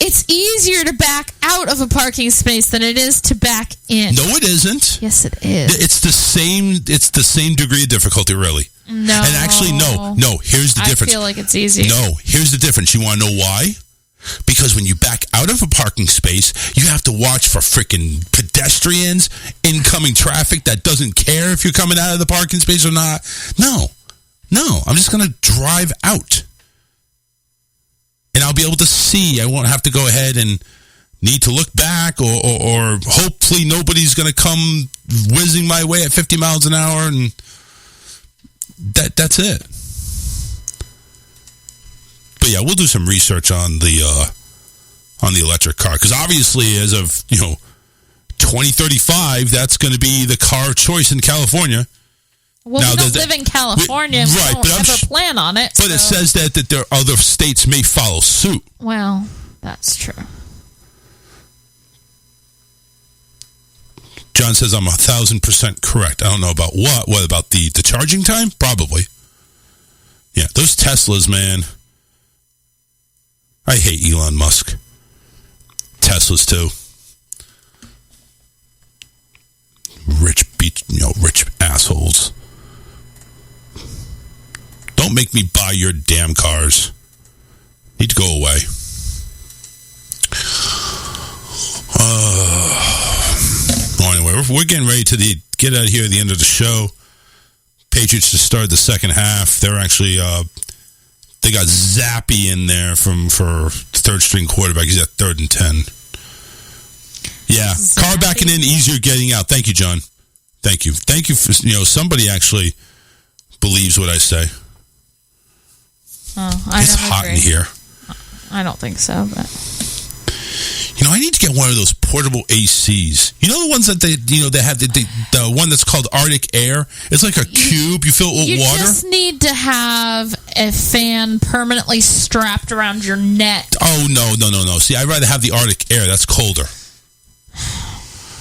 It's easier to back out of a parking space than it is to back in. No, it isn't. Yes, it is. It's the same degree of difficulty, really. No. And actually, no. Here's the difference. I feel like it's easier. No, here's the difference. You want to know why? Because when you back out of a parking space, you have to watch for freaking pedestrians, incoming traffic that doesn't care if you're coming out of the parking space or not. No. No, I'm just going to drive out. And I'll be able to see. I won't have to go ahead and need to look back or hopefully nobody's going to come whizzing my way at 50 miles an hour, and that's it. But yeah, we'll do some research on the electric car, because obviously as of 2035, that's going to be the car choice in California. Well, we don't live in California. We don't ever plan on it. But it says that there are other states may follow suit. Well, that's true. John says I'm 1,000% correct. I don't know about what. What about the charging time? Probably. Yeah, those Teslas, man. I hate Elon Musk. Teslas too. Rich assholes. Don't make me buy your damn cars. Need to go away. Well, anyway, we're getting ready to get out of here at the end of the show. Patriots to start the second half. They're actually they got Zappy in there for third string quarterback. He's at 3rd and 10. Yeah, Zappy. Car backing in, easier getting out. Thank you, John. Thank you for somebody actually believes what I say. It's hot in here. I don't think so, but I need to get one of those portable ACs. You know the ones that they have the one that's called Arctic Air. It's like a cube. You fill it with water. You just need to have a fan permanently strapped around your neck. Oh no! See, I'd rather have the Arctic Air. That's colder.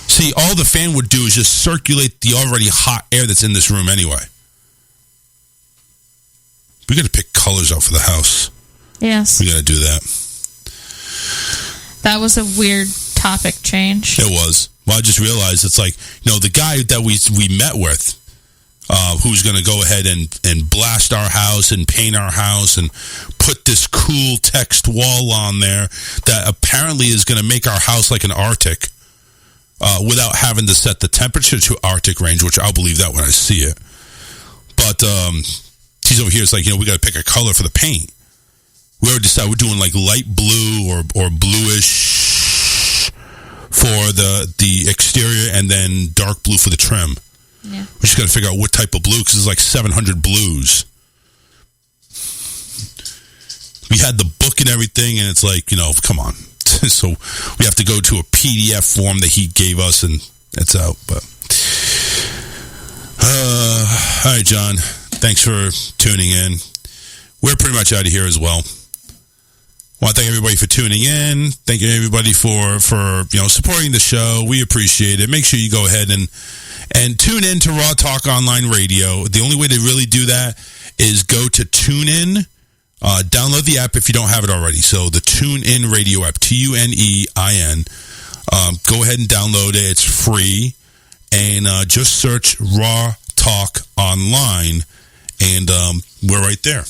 See, all the fan would do is just circulate the already hot air that's in this room anyway. We got to pick colors out for the house. Yes. We got to do that. That was a weird topic change. It was. Well, I just realized it's like, the guy that we met with, who's going to go ahead and blast our house and paint our house and put this cool text wall on there that apparently is going to make our house like an Arctic, without having to set the temperature to Arctic range, which I'll believe that when I see it. But he's over here. It's like, we got to pick a color for the paint. We already decided we're doing like light blue or bluish for the exterior, and then dark blue for the trim. Yeah. We just got to figure out what type of blue, because there's like 700 blues. We had the book and everything, and it's like, come on. So we have to go to a PDF form that he gave us, and that's out. But all right, John. Thanks for tuning in. We're pretty much out of here as well. I want to thank everybody for tuning in. Thank you everybody for supporting the show. We appreciate it. Make sure you go ahead and tune in to Raw Talk Online Radio. The only way to really do that is go to TuneIn. Download the app if you don't have it already. So the TuneIn Radio app, TuneIn. Go ahead and download it. It's free. And just search Raw Talk Online, and we're right there.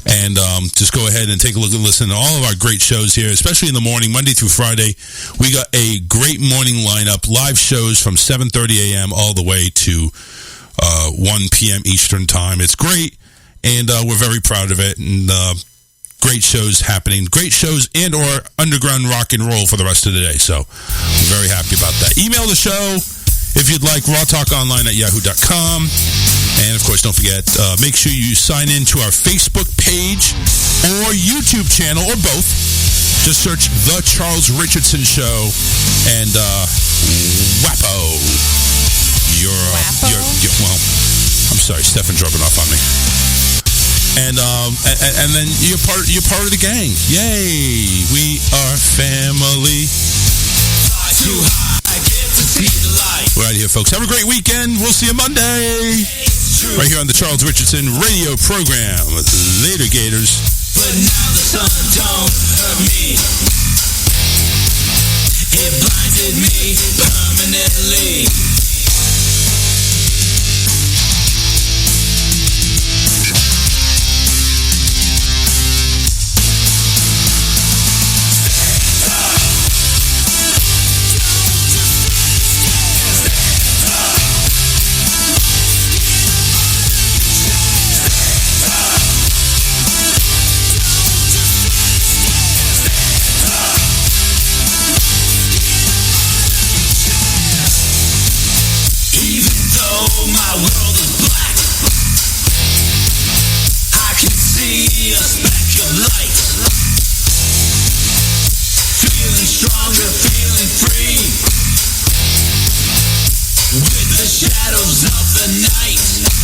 And just go ahead and take a look and listen to all of our great shows here, especially in the morning, Monday through Friday. We got a great morning lineup, live shows from 7:30 a.m. all the way to 1 p.m. Eastern Time. It's great, and we're very proud of it. And great shows happening, great shows and or underground rock and roll for the rest of the day. So we're very happy about that. Email the show if you'd like, rawtalkonline@yahoo.com. And, of course, don't forget, make sure you sign in to our Facebook page or YouTube channel, or both. Just search The Charles Richardson Show and Wappo. Well, I'm sorry, Stephan's rubbing off on me. And then you're part of the gang. Yay! We are family. We're out of here, folks. Have a great weekend. We'll see you Monday. Right here on the Charles Richardson radio program. Later, Gators. But now the sun don't hurt me. It blinded me permanently. shadows of the night.